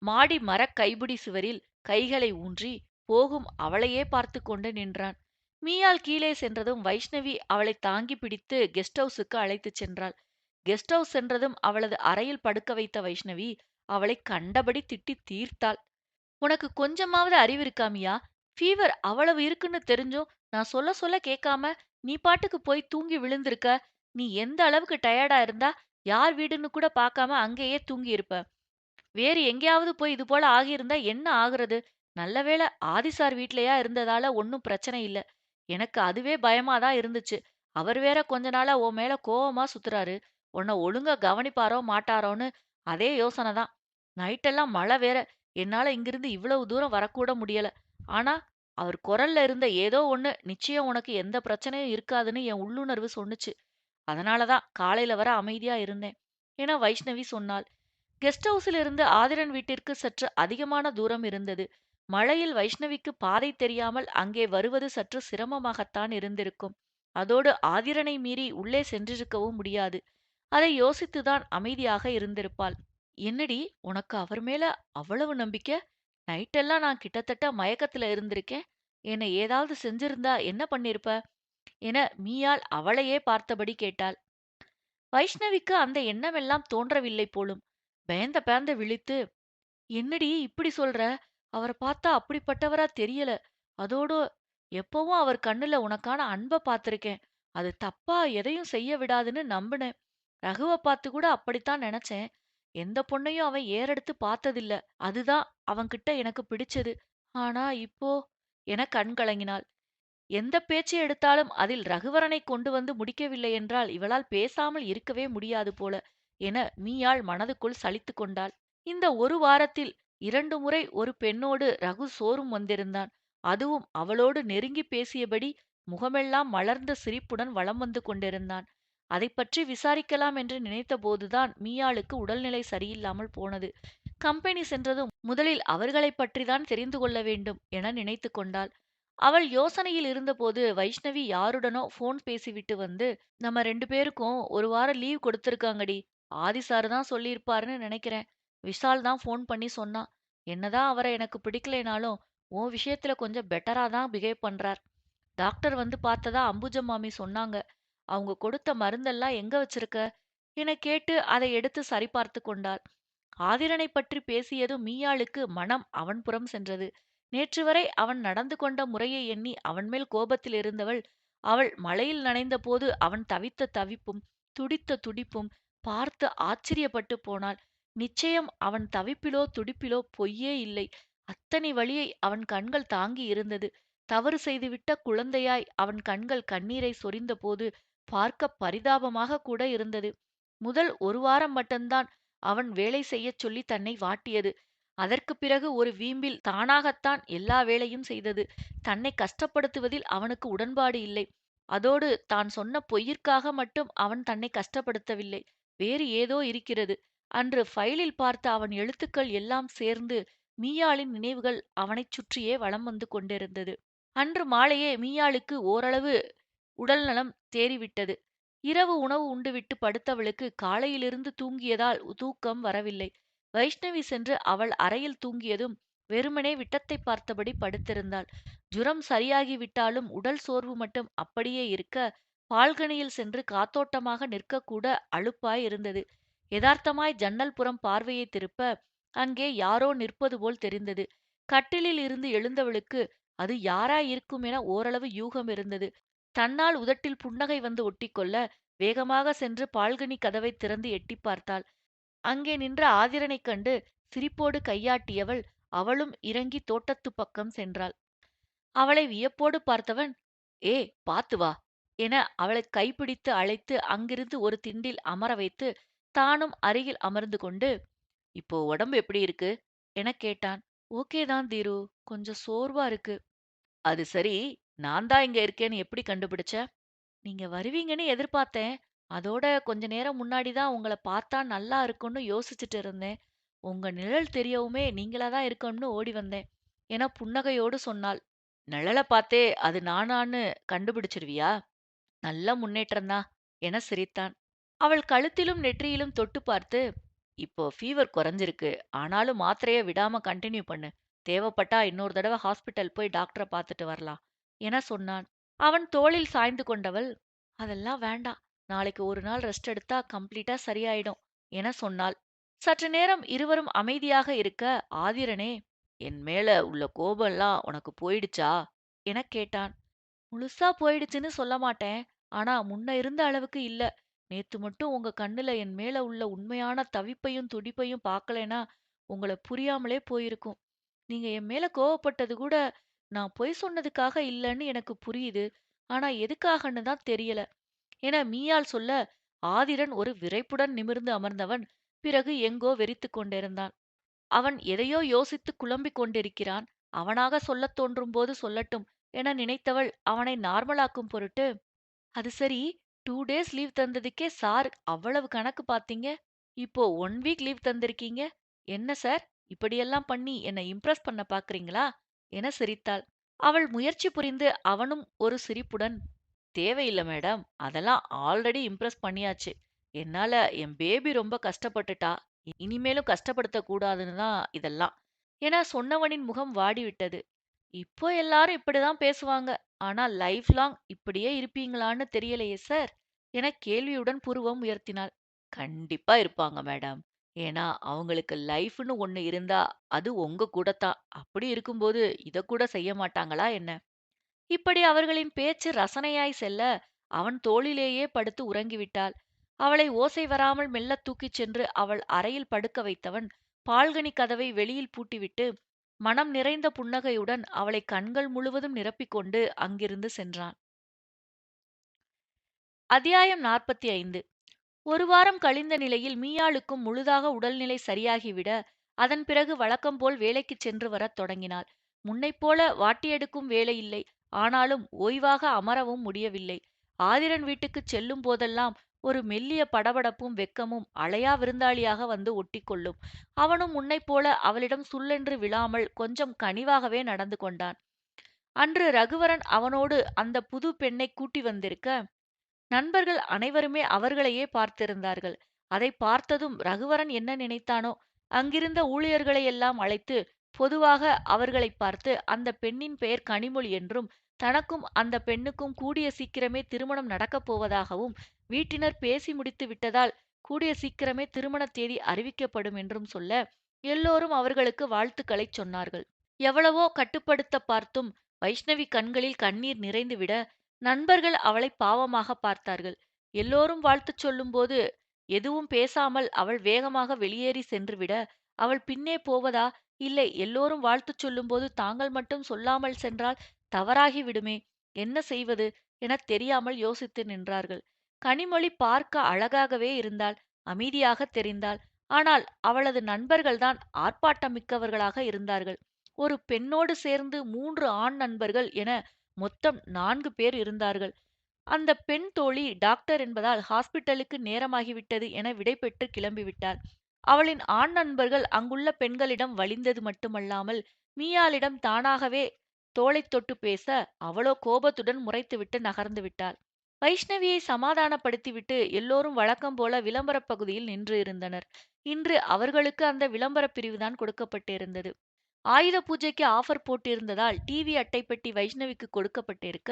மாடி மரக் கைப்பிடி சுவரில் கைகளை ஊன்றி போகும் அவளையே பார்த்து கொண்டு நின்றான். மீயாள் கீழே சென்றதும் வைஷ்ணவி அவளை தாங்கி பிடித்து கெஸ்ட் ஹவுஸுக்கு அழைத்துச் சென்றாள். கெஸ்ட் ஹவுஸ் சென்றதும் அவளது அறையில் படுக்க வைத்த வைஷ்ணவி அவளை கண்டபடி திட்டி தீர்த்தாள். உனக்கு கொஞ்சமாவது அறிவு இருக்காமியா? ஃபீவர் அவ்வளவு இருக்குன்னு தெரிஞ்சும் நான் சொல்ல சொல்ல கேட்காம நீ பாட்டுக்கு போய் தூங்கி விழுந்திருக்க. நீ எந்த அளவுக்கு டயர்டா இருந்தா யார் வீடுன்னு கூட பார்க்காம அங்கேயே தூங்கி இருப்ப. வேறு எங்கேயாவது போய் இது போல ஆகியிருந்தா என்ன ஆகுறது? நல்ல வேளை ஆதி சார் வீட்லயா இருந்ததால ஒன்னும் பிரச்சனை இல்ல. எனக்கு அதுவே பயமா தான் இருந்துச்சு. அவர் வேற கொஞ்ச நாளா உன் மேல கோவமா சுத்துறாரு. உன்னை ஒழுங்கா கவனிப்பாரோ மாட்டாரோன்னு அதே யோசனை தான். நைட்டெல்லாம் மழை வேற. என்னால இங்கிருந்து இவ்வளவு தூரம் வரக்கூட முடியல. ஆனா அவர் குரல்ல இருந்த ஏதோ ஒண்ணு நிச்சயம் உனக்கு எந்த பிரச்சனையும் இருக்காதுன்னு என் உள்ளுணர்வு சொன்னுச்சு. அதனால தான் காலையில வர அமைதியா இருந்தேன் என வைஷ்ணவி சொன்னாள். கெஸ்ட் ஹவுஸில் இருந்து ஆதிரன் வீட்டிற்கு சற்று அதிகமான தூரம் இருந்தது. மழையில் வைஷ்ணவிக்கு பாதை தெரியாமல் அங்கே வருவது சற்று சிரமமாகத்தான் இருந்திருக்கும். அதோடு ஆதிரனை மீறி உள்ளே சென்றிருக்கவும் முடியாது. அதை யோசித்துதான் அமைதியாக இருந்திருப்பாள். என்னடி உனக்கு அவர் மேல அவ்வளவு நம்பிக்கை? நைட்டெல்லாம் நான் கிட்டத்தட்ட மயக்கத்துல இருந்திருக்கேன். என்னை ஏதாவது செஞ்சிருந்தா என்ன பண்ணிருப்ப என மீயாள் அவளையே பார்த்தபடி கேட்டாள். வைஷ்ணவிக்கு அந்த எண்ணமெல்லாம் தோன்றவில்லை போலும். பயந்த பயந்த விழித்து, என்னடி இப்படி சொல்ற? அவர பார்த்தா அப்படிப்பட்டவரா தெரியல. அதோடு எப்பவும் அவர் கண்ணுல உனக்கான அன்ப பார்த்திருக்கேன். அது தப்பா எதையும் செய்ய விடாதுன்னு நம்புனேன். ரகுவ பார்த்து கூட அப்படித்தான் நெனச்சேன். எந்த பொண்ணையும் அவன் ஏறெடுத்து பார்த்ததில்ல. அதுதான் அவன்கிட்ட எனக்கு பிடிச்சது. ஆனா இப்போ என கண் கலங்கினாள். எந்த பேச்சு எடுத்தாலும் அதில் ரகுவரனை கொண்டு வந்து முடிக்கவில்லை என்றால் இவளால் பேசாமல் இருக்கவே முடியாது போல என மீயாள் மனதுக்குள் சலித்துக் கொண்டாள். இந்த ஒரு வாரத்தில் 2 முறை ஒரு பெண்ணோடு ரகு சோறும் வந்திருந்தான். அதுவும் அவளோடு நெருங்கி பேசியபடி முகமெல்லாம் மலர்ந்த சிரிப்புடன் வலம் வந்து கொண்டிருந்தான். அதைப் பற்றி விசாரிக்கலாம் என்று நினைத்தபோதுதான் மீயாளுக்கு உடல்நிலை சரியில்லாமல் போனது. கம்பெனி சென்றதும் முதலில் அவர்களைப் பற்றிதான் தெரிந்து கொள்ள வேண்டும் என நினைத்து கொண்டாள். அவள் யோசனையில் இருந்தபோது வைஷ்ணவி யாருடனோ போன் பேசிவிட்டு வந்து, நம்ம 2 பேருக்கும் ஒரு வாரம் லீவ் கொடுத்திருக்காங்கடி. ஆதி சாரு தான் சொல்லியிருப்பாருன்னு நினைக்கிறேன். விஷால் தான் போன் பண்ணி சொன்னான். என்னதான் அவரை எனக்கு பிடிக்கலைனாலும் உன் விஷயத்துல கொஞ்சம் பெட்டரா தான் பிஹேவ் பண்றார். டாக்டர் வந்து பார்த்ததா அம்புஜம் மாமி சொன்னாங்க. அவங்க கொடுத்த மருந்தெல்லாம் எங்க வச்சிருக்க என கேட்டு அதை எடுத்து சரிபார்த்து கொண்டாள். ஆதிரனைப் பற்றி பேசியதும் மீயாளுக்கு மனம் அவன் புறம் சென்றது. நேற்று வரை அவன் நடந்து கொண்ட முறையை எண்ணி அவன் மேல் கோபத்தில் இருந்தவள், அவள் மழையில் நனைந்தபோது அவன் தவித்த தவிப்பும் துடித்த துடிப்பும் பார்த்து ஆச்சரியப்பட்டு போனாள். நிச்சயம் அவன் தவிப்பிலோ துடிப்பிலோ பொய்யே இல்லை. அத்தனை வலியை அவன் கண்கள் தாங்கி இருந்தது. தவறு செய்துவிட்ட குழந்தையாய் அவன் கண்கள் கண்ணீரை சொரிந்தபோது பார்க்க பரிதாபமாக கூட இருந்தது. முதல் ஒரு வாரம் மட்டும்தான் அவன் வேலை செய்யச் சொல்லி தன்னை வாட்டியது. அதற்குப் பிறகு ஒரு வீம்பில் தானாகத்தான் எல்லா வேலையும் செய்தது. தன்னை கஷ்டப்படுத்துவதில் அவனுக்கு உடன்பாடு இல்லை. அதோடு தான் சொன்ன பொய்யிற்காக மட்டும் அவன் தன்னை கஷ்டப்படுத்தவில்லை. வேறு ஏதோ இருக்கிறது. அன்று ஃபைலில் பார்த்த அவன் எழுத்துக்கள் எல்லாம் சேர்ந்து மீயாளின் நினைவுகள் அவனைச் சுற்றியே வலம் வந்து கொண்டிருந்தது. அன்று மாலையே மீயாளுக்கு ஓரளவு உடல்நலம் தேறிவிட்டது. இரவு உணவு உண்டுவிட்டு படுத்தவளுக்கு காலையிலிருந்து தூங்கியதால் தூக்கம் வரவில்லை. வைஷ்ணவி சென்று அவள் அறையில் தூங்கியதும் வெறுமனே விட்டத்தை பார்த்தபடி படுத்திருந்தாள். ஜுரம் சரியாகிவிட்டாலும் உடல் சோர்வு மட்டும் அப்படியே இருக்க, பால்கனியில் சென்று காத்தோட்டமாக நிற்கக்கூட அலுப்பாய் இருந்தது. யதார்த்தமாய் ஜன்னல் புறம் பார்வையை திருப்ப, அங்கே யாரோ நிற்பது போல் தெரிந்தது. கட்டிலில் இருந்து எழுந்தவளுக்கு அது யாராயிருக்கும் என ஓரளவு யூகம் இருந்தது. தன்னால் உதட்டில் புன்னகை வந்து ஒட்டிக்கொள்ள வேகமாக சென்று பால்கனி கதவைத் திறந்து எட்டிப் பார்த்தாள். அங்கே நின்ற ஆதிரனைக் கண்டு சிரிப்போடு கையாட்டியவள் அவளும் இறங்கி தோட்டத்துப் பக்கம் சென்றாள். அவளை வியப்போடு பார்த்தவன், "ஏ, பாத்து வா" என அவளைக் கைப்பிடித்து அழைத்து அங்கிருந்து ஒரு திண்டில் அமர வைத்து தானும் அருகில் அமர்ந்து கொண்டு, "இப்போ உடம்பு எப்படி இருக்கு?" எனக் கேட்டான். "ஓகே தான் தீரு. கொஞ்சம் சோர்வா இருக்கு." "அது சரி, நான் தான் இங்க இருக்கேன்னு எப்படி கண்டுபிடிச்ச?" "நீங்க வருவீங்கன்னு எதிர்பார்த்தேன். அதோட கொஞ்ச நேரம் முன்னாடி தான் உங்கள பார்த்தா நல்லா இருக்கும்னு யோசிச்சுட்டு இருந்தேன். உங்க நிழல் தெரியவுமே நீங்களா தான் இருக்கணும்னு ஓடி வந்தேன்" என புன்னகையோடு சொன்னாள். "நிழல பார்த்தே அது நானான்னு கண்டுபிடிச்சிருவியா? நல்ல முன்னேற்றம்தான்" என சிரித்தான். அவள் கழுத்திலும் நெற்றியிலும் தொட்டு பார்த்து, "இப்போ ஃபீவர் குறைஞ்சிருக்கு. ஆனாலும் மாத்திரைய விடாம கன்டின்யூ பண்ணு. தேவைப்பட்டா இன்னொரு தடவ ஹாஸ்பிட்டல் போய் டாக்டர பார்த்துட்டு வரலாம்" என சொன்னான். அவன் தோளில் சாய்ந்து கொண்டவள், "அதெல்லாம் வேண்டாம். நாளைக்கு ஒரு நாள் ரெஸ்ட் எடுத்தா கம்ப்ளீட்டா சரியாயிடும்" என சொன்னாள். சற்று நேரம் இருவரும் அமைதியாக இருக்க, ஆதிரனே, "என் மேல உள்ள கோபம்லாம் உனக்கு போயிடுச்சா?" எனக் கேட்டான். "முழுசா போயிடுச்சுன்னு சொல்ல மாட்டேன். ஆனா முன்ன இருந்த அளவுக்கு இல்ல. நேத்து மட்டும் உங்க கண்ணுல என் மேல உள்ள உண்மையான தவிப்பையும் துடிப்பையும் பார்க்கலேன்னா உங்கள புரியாமலே போயிருக்கும். நீங்க என் மேல கோவப்பட்டது கூட நான் பொய் சொன்னதுக்காக இல்லன்னு எனக்கு புரியுது. ஆனா எதுக்காகன்னு தான் தெரியல" என மீயாள் சொல்ல, ஆதிரன் ஒரு விறைப்புடன் நிமிர்ந்து அமர்ந்தவன் பிறகு எங்கோ வெறித்துக் கொண்டிருந்தான். அவன் எதையோ யோசித்துக் குழம்பிக் கொண்டிருக்கிறான். அவனாக சொல்லத் தோன்றும் போது சொல்லட்டும் என நினைத்தவள் அவனை நார்மலாக்கும் பொருட்டு, "அது சரி, 2 டேஸ் லீவ் தந்ததுக்கே சார் அவ்வளவு கணக்கு பாத்தீங்க. இப்போ 1 வீக் லீவ் தந்திருக்கீங்க. என்ன சார், இப்படியெல்லாம் பண்ணி என்னை இம்ப்ரெஸ் பண்ண பாக்குறீங்களா?" என சிரித்தாள். அவள் முயற்சி புரிந்து அவனும் ஒரு சிரிப்புடன், "தேவையில்ல மேடம். அதெல்லாம் ஆல்ரெடி இம்ப்ரெஸ் பண்ணியாச்சு. என்னால என் பேபி ரொம்ப கஷ்டப்பட்டுட்டா. இனிமேலும் கஷ்டப்படுத்தக் கூடாதுன்னு தான் இதெல்லாம்" என சொன்னவனின் முகம் வாடிவிட்டது. "இப்போ எல்லாரும் இப்படிதான் பேசுவாங்க. ஆனா லைஃப் லாங் இப்படியே இருப்பீங்களான்னு தெரியலையே சார்" என கேள்வியுடன் புருவம் உயர்த்தினாள். "கண்டிப்பா இருப்பாங்க மேடம். ஏன்னா அவங்களுக்கு லைஃப்னு ஒண்ணு இருந்தா அது உங்க கூடத்தான். அப்படி இருக்கும்போது இதக் கூட செய்ய மாட்டாங்களா என்ன?" இப்படி அவர்களின் பேச்சு ரசனையாய் செல்ல, அவன் தோளிலேயே படுத்து உறங்கிவிட்டாள். அவளை ஓசை வராமல் மெல்லத் தூக்கிச் சென்று அவள் அறையில் படுக்க வைத்தவன், பால்கனி கதவை வெளியில் பூட்டிவிட்டு, மனம் நிறைந்த புன்னகையுடன் அவளை கண்கள் முழுவதும் நிரப்பிக்கொண்டு அங்கிருந்து சென்றான். அத்தியாயம் 45. ஒரு வாரம் கழிந்த நிலையில் மீயாளுக்கும் முழுதாக உடல்நிலை சரியாகிவிட, அதன் பிறகு வழக்கம் போல் வேலைக்குச் சென்று வரத் தொடங்கினாள். முன்னைப் போல வாட்டியெடுக்கும் வேலை இல்லை. ஆனாலும் ஓய்வாக அமரவும் முடியவில்லை. ஆதிரன் வீட்டுக்குச் செல்லும் போதெல்லாம் ஒரு மெல்லிய படபடப்பும் வெட்கமும் அழையா விருந்தாளியாக வந்து ஒட்டிக்கொள்ளும். அவனும் முன்னைப் போல அவளிடம் சுள்ளென்று விழாமல் கொஞ்சம் கனிவாகவே நடந்து கொண்டான். அன்று ரகுவரன் அவனோடு அந்த புது பெண்ணைக் கூட்டி வந்திருக்க, நண்பர்கள் அனைவருமே அவர்களையே பார்த்திருந்தார்கள். அதைப் பார்த்ததும் ரகுவரன் என்ன நினைத்தானோ, அங்கிருந்த ஊழியர்களையெல்லாம் அழைத்து பொதுவாக அவர்களைப் பார்த்து, அந்த பெண்ணின் பெயர் கனிமொழி என்றும், தனக்கும் அந்த பெண்ணுக்கும் கூடிய சீக்கிரமே திருமணம் நடக்கப் போவதாகவும், வீட்டினர் பேசி முடித்து விட்டதால் கூடிய சீக்கிரமே திருமணத் தேதி அறிவிக்கப்படும் என்றும் சொல்ல, எல்லோரும் அவர்களுக்கு வாழ்த்துக்களைச் சொன்னார்கள். எவ்வளவோ கட்டுப்படுத்தப் பார்த்தும் வைஷ்ணவி கண்களில் கண்ணீர் நிறைந்துவிட, நண்பர்கள் அவளை பாவமாக பார்த்தார்கள். எல்லோரும் வாழ்த்துச் சொல்லும்போது எதுவும் பேசாமல் அவள் வேகமாக வெளியேறி சென்றுவிட, அவள் பின்னே போவதா, இல்லை எல்லோரும் வாழ்த்துச் சொல்லும்போது தாங்கள் மட்டும் சொல்லாமல் சென்றால் தவறாகி விடுமே, என்ன செய்வது எனத் தெரியாமல் யோசித்து நின்றார்கள். கனிமொழி பார்க்க அழகாகவே இருந்தாள். அமைதியாகத் தெரிந்தாள். ஆனால் அவளது நண்பர்கள்தான் ஆர்ப்பாட்டம் மிக்கவர்களாக இருந்தார்கள். ஒரு பெண்ணோடு சேர்ந்து 3 ஆண் நண்பர்கள் என மொத்தம் 4 பேர் இருந்தார்கள். அந்த பெண் தோழி டாக்டர் என்பதால் ஹாஸ்பிட்டலுக்கு நேரமாகிவிட்டது என விடைபெற்று கிளம்பிவிட்டாள். அவளின் ஆண் நண்பர்கள் அங்குள்ள பெண்களிடம் வழிந்தது மட்டுமல்லாமல், மீயாளிடம் தானாகவே தோளைத் தொட்டு பேச, அவளோ கோபத்துடன் முறைத்துவிட்டு நகர்ந்து விட்டாள். வைஷ்ணவியை சமாதானப்படுத்திவிட்டு எல்லோரும் வழக்கம் போல விளம்பரப் பகுதியில் நின்று இருந்தனர். இன்று அவர்களுக்கு அந்த விளம்பரப் பிரிவுதான் கொடுக்கப்பட்டிருந்தது. ஆயுத பூஜைக்கு ஆஃபர் போட்டிருந்ததால் டிவி அட்டைப்பெட்டி வைஷ்ணவிக்கு கொடுக்கப்பட்டிருக்க,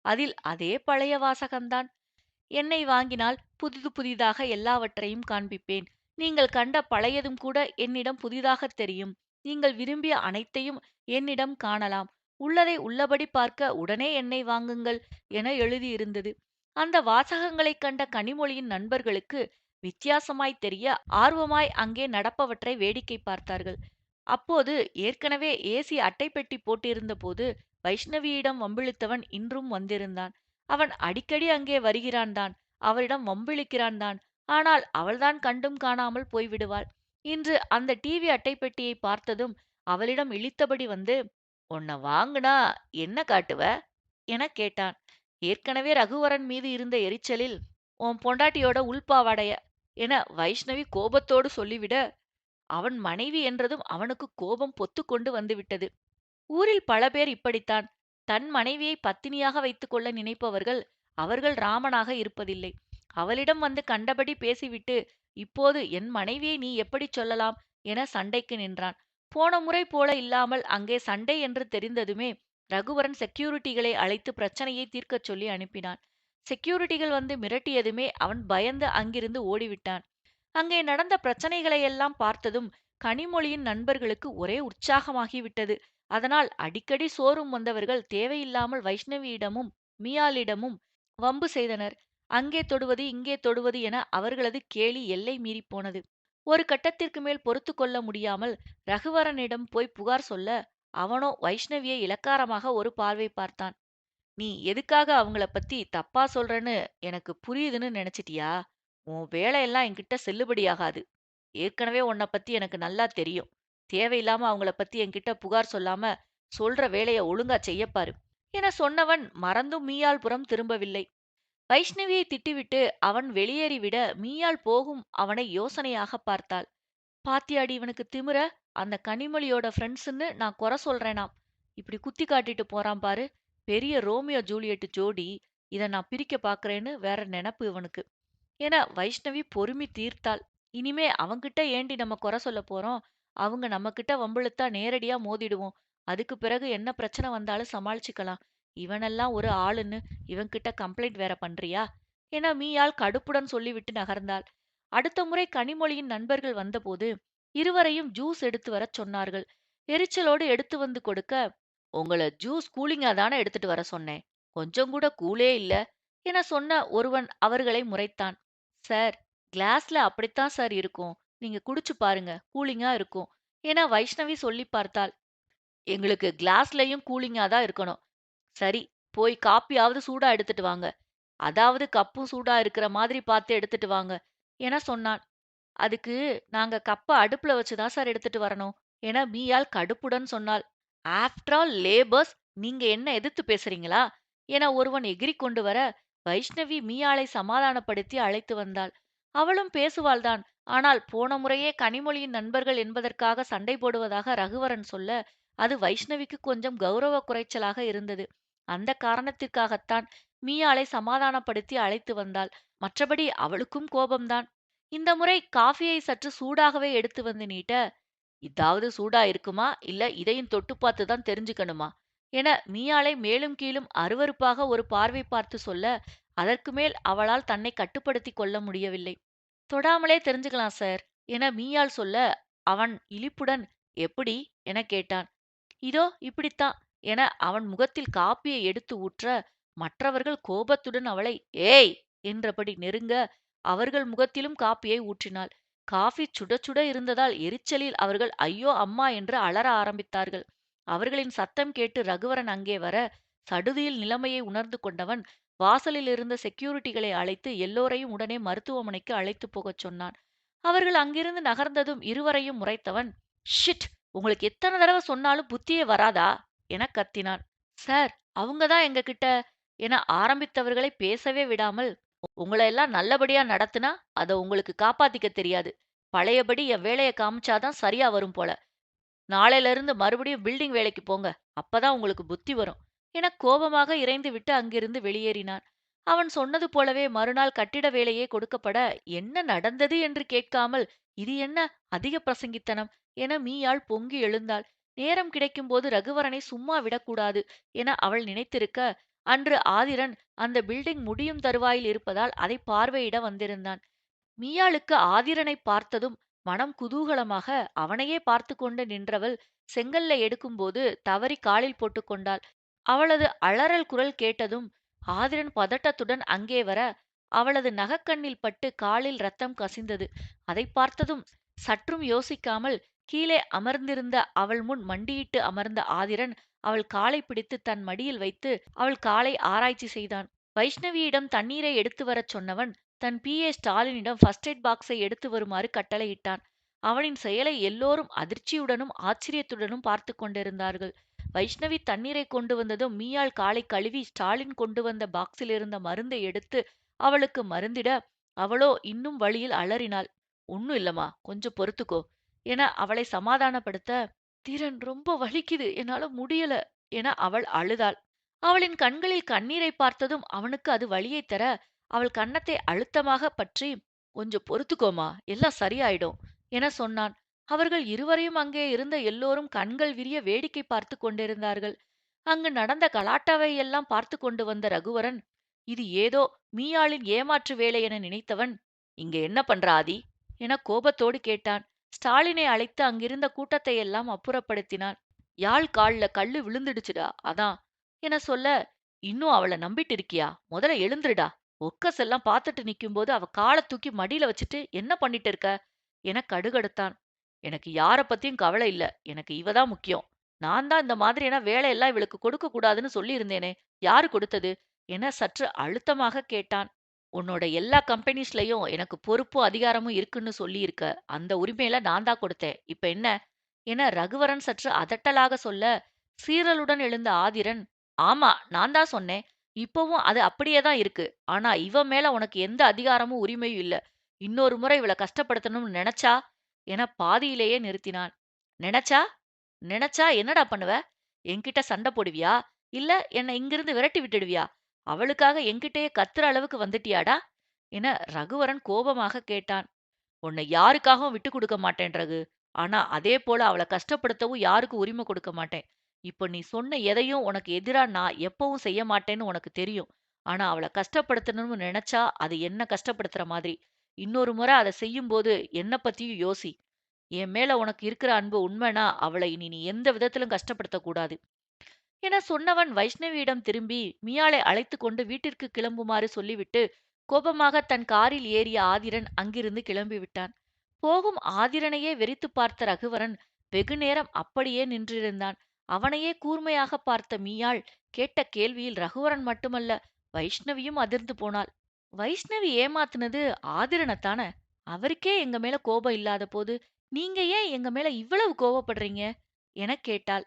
அதில் அதே பழைய வாசகம்தான். "என்னை வாங்கினால் புதிது புதிதாக எல்லாவற்றையும் காண்பிப்பேன். நீங்கள் கண்ட பழையதும் கூட என்னிடம் புதிதாகத் தெரியும். நீங்கள் விரும்பிய அனைத்தையும் என்னிடம் காணலாம். உள்ளதை உள்ளபடி பார்க்க உடனே என்னை வாங்குங்கள் என எழுதியிருந்தது. அந்த வாசகங்களைக் கண்ட கனிமொழியின் நண்பர்களுக்கு வித்தியாசமாய் தெரிய ஆர்வமாய் அங்கே நடப்பவற்றை வேடிக்கை பார்த்தார்கள். அப்போது ஏற்கனவே ஏசி அட்டைப்பெட்டி போட்டிருந்த போது வைஷ்ணவியிடம் வம்பிழுத்தவன் இன்றும் வந்திருந்தான். அவன் அடிக்கடி அங்கே வருகிறான் தான், அவளிடம் வம்பிழுக்கிறான் தான். ஆனால் அவள்தான் கண்டும் காணாமல் போய்விடுவாள். இன்று அந்த டிவி அட்டைப்பெட்டியை பார்த்ததும் அவளிடம் இளித்தபடி வந்து, "உன்னை வாங்குனா என்ன காட்டுவ?" எனக் கேட்டான். ஏற்கனவே ரகுவரன் மீது இருந்த எரிச்சலில், "உன் பொண்டாட்டியோட உள்பாவாடைய" என வைஷ்ணவி கோபத்தோடு சொல்லிவிட, அவன் மனைவி என்றதும் அவனுக்கு கோபம் பொத்துக்கொண்டு வந்துவிட்டது. ஊரில் பல பேர் இப்படித்தான். தன் மனைவியை பத்தினியாக வைத்துக் கொள்ள நினைப்பவர்கள் அவர்கள் ராமனாக இருப்பதில்லை. அவளிடம் வந்து கண்டபடி பேசிவிட்டு, இப்போது என் மனைவியை நீ எப்படிச் சொல்லலாம் என சண்டைக்கு நின்றான். போன முறை போல இல்லாமல் அங்கே சண்டை என்று தெரிந்ததுமே ரகுவரன் செக்யூரிட்டிகளை அழைத்து பிரச்சனையை தீர்க்கச் சொல்லி அனுப்பினான். செக்யூரிட்டிகள் வந்து மிரட்டியதுமே அவன் பயந்து அங்கிருந்து ஓடிவிட்டான். அங்கே நடந்த பிரச்சனைகளையெல்லாம் பார்த்ததும் கனிமொழியின் நண்பர்களுக்கு ஒரே உற்சாகமாகிவிட்டது. அதனால் அடிக்கடி ஷோரூம் வந்தவர்கள் தேவையில்லாமல் வைஷ்ணவியிடமும் மியாளிடமும் வம்பு செய்தனர். அங்கே தொடுவது இங்கே தொடுவது என அவர்களது கேலி எல்லை மீறிப் போனது. ஒரு கட்டத்திற்கு மேல் பொறுத்து கொள்ள முடியாமல் ரகுவரனிடம் போய் புகார் சொல்ல, அவனோ வைஷ்ணவியை இளக்காரமாக ஒரு பார்வை பார்த்தான். "நீ எதுக்காக அவங்கள பத்தி தப்பா சொல்றன்னு எனக்கு புரியுதுன்னு நினைச்சிட்டியா? உன் வேலையெல்லாம் என்கிட்ட செல்லுபடியாகாது. ஏற்கனவே உன்னை பத்தி எனக்கு நல்லா தெரியும். தேவையில்லாம அவங்கள பத்தி என்கிட்ட புகார் சொல்லாம சொல்ற வேலைய ஒழுங்கா செய்யப் பாரு" என சொன்னவன் மறந்தும் மீயாள் புறம் திரும்பவில்லை. வைஷ்ணவியை திட்டிவிட்டு அவன் வெளியேறிவிட மீயாள் போகும் அவனை யோசனையாக பார்த்தாள். "பாத்தியாடி இவனுக்கு திமிர! அந்த கனிமொழியோட ஃப்ரெண்ட்ஸ்ன்னு நான் குறை சொல்றேனாம். இப்படி குத்தி காட்டிட்டு போறான் பாரு. பெரிய ரோமியோ ஜூலியட் ஜோடி. இத நான் பிரிக்க பாக்குறேன்னு வேற நெனப்பு இவனுக்கு" என வைஷ்ணவி பொறுமி தீர்த்தாள். "இனிமே அவங்கிட்ட ஏண்டி நம்ம குறை சொல்லப் போறோம்? அவங்க நம்மகிட்ட வம்பிழுத்தா நேரடியா மோதிடுவோம். அதுக்கு பிறகு என்ன பிரச்சனை வந்தாலும் சமாளிச்சுக்கலாம். இவனெல்லாம் ஒரு ஆளுன்னு இவன்கிட்ட கம்ப்ளைண்ட் வேற பண்றியா?" என மீயாள் கடுப்புடன் சொல்லிவிட்டு நகர்ந்தாள். அடுத்த முறை கனிமொழியின் நண்பர்கள் வந்தபோது இருவரையும் ஜூஸ் எடுத்து வரச் சொன்னார்கள். எரிச்சலோடு எடுத்து வந்து கொடுக்க, "உங்கள ஜூஸ் கூலிங்கா தானே எடுத்துட்டு வர சொன்னேன். கொஞ்சம் கூட கூலே இல்ல" என சொன்ன ஒருவன் அவர்களை முறைத்தான். "சார், கிளாஸ்ல அப்படித்தான் சார் இருக்கும். நீங்க குடிச்சு பாருங்க, கூலிங்கா இருக்கும்" என வைஷ்ணவி சொல்லிப் பார்த்தாள். "எங்களுக்கு கிளாஸ்லயும் கூலிங்கா தான் இருக்கணும். சரி, போய் காப்பியாவது சூடா எடுத்துட்டு வாங்க. அதாவது கப்பும் சூடா இருக்கிற மாதிரி பார்த்து எடுத்துட்டு வாங்க" என சொன்னான். "அதுக்கு நாங்க கப்ப அடுப்புல வச்சு தான் சார் எடுத்துட்டு வரணும்" என மீயாள் கடுப்புடன் சொன்னாள். "ஆஃப்டர் ஆல் லேபர்ஸ், நீங்க என்ன எதிர்த்து பேசுறீங்களா?" என ஒருவன் எகிறிக் கொண்டு வர, வைஷ்ணவி மீயாளை சமாதானப்படுத்தி அழைத்து வந்தாள். அவளும் பேசுவாள்தான். ஆனால் போன முறையே கனிமொழியின் நண்பர்கள் என்பதற்காக சண்டை போடுவதாக ரகுவரன் சொல்ல, அது வைஷ்ணவிக்கு கொஞ்சம் கௌரவ குறைச்சலாக இருந்தது. அந்த காரணத்திற்காகத்தான் மீயாளை சமாதானப்படுத்தி அழைத்து வந்தாள். மற்றபடி அவளுக்கும் கோபம்தான். இந்த முறை காஃபியை சற்று சூடாகவே எடுத்து வந்து நீட்ட, "இதாவது சூடா இருக்குமா, இல்ல இதையும் தொட்டு பார்த்து தான் தெரிஞ்சுக்கணுமா?" என மீயாளை மேலும் கீழும் அருவருப்பாக ஒரு பார்வை பார்த்து சொல்ல, அதற்கு மேல் அவளால் தன்னை கட்டுப்படுத்திக் கொள்ள முடியவில்லை. "தொடாமலே தெரிஞ்சுக்கலாம் சார்" என மீயாள் சொல்ல, அவன் இளிப்புடன், "எப்படி?" என கேட்டான். "இதோ இப்படித்தான்" என அவன் முகத்தில் காப்பியை எடுத்து ஊற்ற, மற்றவர்கள் கோபத்துடன் அவளை "ஏய்" என்றபடி நெருங்க, அவர்கள் முகத்திலும் காப்பியை ஊற்றினாள். காஃபி சுட சுட இருந்ததால் எரிச்சலில் அவர்கள் ஐயோ அம்மா என்று அலற ஆரம்பித்தார்கள். அவர்களின் சத்தம் கேட்டு ரகுவரன் அங்கே வர, சடுதியில் நிலைமையை உணர்ந்து கொண்டவன் வாசலில் இருந்த செக்யூரிட்டிகளை அழைத்து எல்லோரையும் உடனே மருத்துவமனைக்கு அழைத்துப் போகச் சொன்னான். அவர்கள் அங்கிருந்து நகர்ந்ததும் இருவரையும் முறைத்தவன், "ஷிட்! உங்களுக்கு எத்தனை தடவை சொன்னாலும் புத்தியே வராதா?" என கத்தினான். "சார், அவங்க தான் எங்க கிட்ட" என ஆரம்பித்தவர்களை பேசவே விடாமல், "உங்கள எல்லாம் நல்லபடியா நடத்துனா அத உங்களுக்கு காப்பாத்திக்க தெரியாது. பழையபடி என் வேலைய காமிச்சாதான் சரியா வரும் போல. நாளையில இருந்து மறுபடியும் பில்டிங் வேலைக்கு போங்க. அப்பதான் உங்களுக்கு புத்தி வரும்" என கோபமாக இறைந்துவிட்டு அங்கிருந்து வெளியேறினான். அவன் சொன்னது போலவே மறுநாள் கட்டிட வேலையே கொடுக்கப்பட, என்ன நடந்தது என்று கேட்காமல், "இது என்ன அதிக பிரசங்கித்தனம்" என மீயாள் பொங்கி எழுந்தாள். நேரம் கிடைக்கும்போது ரகுவரனை சும்மா விடக்கூடாது என அவள் நினைத்திருக்க, அன்று ஆதிரன் அந்த பில்டிங் முடியும் தருவாயில் இருப்பதால் அதை பார்வையிட வந்திருந்தான். மீயாளுக்கு ஆதிரனை பார்த்ததும் மனம் குதூகலமாக அவனையே பார்த்து கொண்டு நின்றவள் செங்கல்ல எடுக்கும்போது தவறி காலில் போட்டுக்கொண்டாள். அவளது அலறல் குரல் கேட்டதும் ஆதிரன் பதட்டத்துடன் அங்கே வர அவளது நகக்கண்ணில் பட்டு காலில் ரத்தம் கசிந்தது. அதை பார்த்ததும் சற்றும் யோசிக்காமல் கீழே அமர்ந்திருந்த அவள் முன் மண்டியிட்டு அமர்ந்த ஆதிரன் அவள் காலை பிடித்து தன் மடியில் வைத்து அவள் காலை ஆராய்ச்சி செய்தான். வைஷ்ணவியிடம் தண்ணீரை எடுத்து வரச் சொன்னவன் தன் பிஏ ஸ்டாலினிடம் ஃபர்ஸ்ட் எய்ட் பாக்ஸை எடுத்து வருமாறு கட்டளையிட்டான். அவனின் செயலை எல்லோரும் அதிர்ச்சியுடனும் ஆச்சரியத்துடனும் பார்த்து கொண்டிருந்தார்கள். வைஷ்ணவி தண்ணீரை கொண்டு வந்ததும் மீயாள் காலை கழுவி ஸ்டாலின் கொண்டு வந்த பாக்ஸில் இருந்த மருந்தை எடுத்து அவளுக்கு மருந்திட அவளோ இன்னும் வழியில் அலறினாள். ஒன்னும் இல்லம்மா, கொஞ்சம் பொறுத்துக்கோ என அவளை சமாதானப்படுத்த, தீரன் ரொம்ப வலிக்குது, என்னால முடியல என அவள் அழுதாள். அவளின் கண்களில் கண்ணீரை பார்த்ததும் அவனுக்கு அது வலியைத் தர அவள் கன்னத்தை அழுத்தமாக பற்றி, கொஞ்சம் பொறுத்துக்கோமா, எல்லாம் சரியாயிடும் என சொன்னான். அவர்கள் இருவரையும் அங்கே இருந்த எல்லோரும் கண்கள் விரிய வேடிக்கை பார்த்து கொண்டிருந்தார்கள். அங்கு நடந்த கலாட்டாவை எல்லாம் பார்த்து கொண்டு வந்த ரகுவரன், இது ஏதோ மீயாளின் ஏமாற்று வேலை என நினைத்தவன், இங்க என்ன பண்ற ஆதி என கோபத்தோடு கேட்டான். ஸ்டாலினை அழைத்து அங்கிருந்த கூட்டத்தை எல்லாம் அப்புறப்படுத்தினான். யாழ் கால்ல கல்லு விழுந்துடுச்சுடா, அதான் என சொல்ல, இன்னும் அவள நம்பிட்டு இருக்கியா? முதல்ல எழுந்துருடா. ஒக்கஸ் எல்லாம் பார்த்துட்டு நிக்கும்போது அவ காலை தூக்கி மடியில வச்சுட்டு என்ன பண்ணிட்டு இருக்க என கடுகடுத்தான். எனக்கு யார பத்தியும் கவலை இல்ல, எனக்கு இவதான் முக்கியம். நான் தான் இந்த மாதிரியான வேலையெல்லாம் இவளுக்கு கொடுக்க கூடாதுன்னு சொல்லியிருந்தேனே, யாரு கொடுத்தது என சற்று அழுத்தமாக கேட்டான். உன்னோட எல்லா கம்பெனிஸ்லயும் எனக்கு பொறுப்பும் அதிகாரமும் இருக்குன்னு சொல்லியிருக்க. அந்த உரிமையில நான் தான் கொடுத்தேன். இப்ப என்ன என ரகுவரன் சற்று அதட்டலாக சொல்ல, சீறலுடன் எழுந்த ஆதிரன், ஆமா, நான் தான் சொன்னேன். இப்பவும் அது அப்படியே தான் இருக்கு. ஆனா இவ மேல உனக்கு எந்த அதிகாரமும் உரிமையும் இல்ல. இன்னொரு முறை இவள கஷ்டப்படுத்தணும்னு நினைச்சா என பாதியிலேயே நிறுத்தினான். நினைச்சா நினைச்சா என்னடா பண்ணுவ? என்கிட்ட சண்டை போடுவியா? இல்ல என்னை இங்கிருந்து விரட்டி விட்டுடுவியா? அவளுக்காக என்கிட்டயே கத்துற அளவுக்கு வந்துட்டியாடா என ரகுவரன் கோபமாக கேட்டான். உன்னை யாருக்காகவும் விட்டு கொடுக்க மாட்டேன் ரகு. ஆனா அதே போல அவளை கஷ்டப்படுத்தவும் யாருக்கும் உரிமை கொடுக்க மாட்டேன். இப்போ நீ சொன்ன எதையும் உனக்கு எதிரா நான் எப்பவும் செய்ய மாட்டேன்னு உனக்கு தெரியும். ஆனா அவளை கஷ்டப்படுத்தணும்னு நினைச்சா அது என்ன கஷ்டப்படுத்துற மாதிரி. இன்னொரு முறை அதை செய்யும்போது என்ன பத்தியும் யோசி. என் மேல உனக்கு இருக்கிற அன்பு உண்மைனா அவளை இனி நீ எந்த விதத்திலும் கஷ்டப்படுத்தக் கூடாது என சொன்னவன் வைஷ்ணவியிடம் திரும்பி மியாளை அழைத்து கொண்டு வீட்டிற்கு கிளம்புமாறு சொல்லிவிட்டு கோபமாக தன் காரில் ஏறிய ஆதிரன் அங்கிருந்து கிளம்பிவிட்டான். போகும் ஆதிரனையே வெறித்து பார்த்த ரகுவரன் வெகு நேரம் அப்படியே நின்றிருந்தான். அவனையே கூர்மையாக பார்த்த மீயாள் கேட்ட கேள்வியில் ரகுவரன் மட்டுமல்ல, வைஷ்ணவியும் அதிர்ந்து போனாள். வைஷ்ணவி ஏமாத்துனது ஆதிரனைத்தானே? அவருக்கே எங்க மேல கோபம் இல்லாத போது நீங்க ஏன் எங்க மேல இவ்வளவு கோவப்படுறீங்க என கேட்டாள்.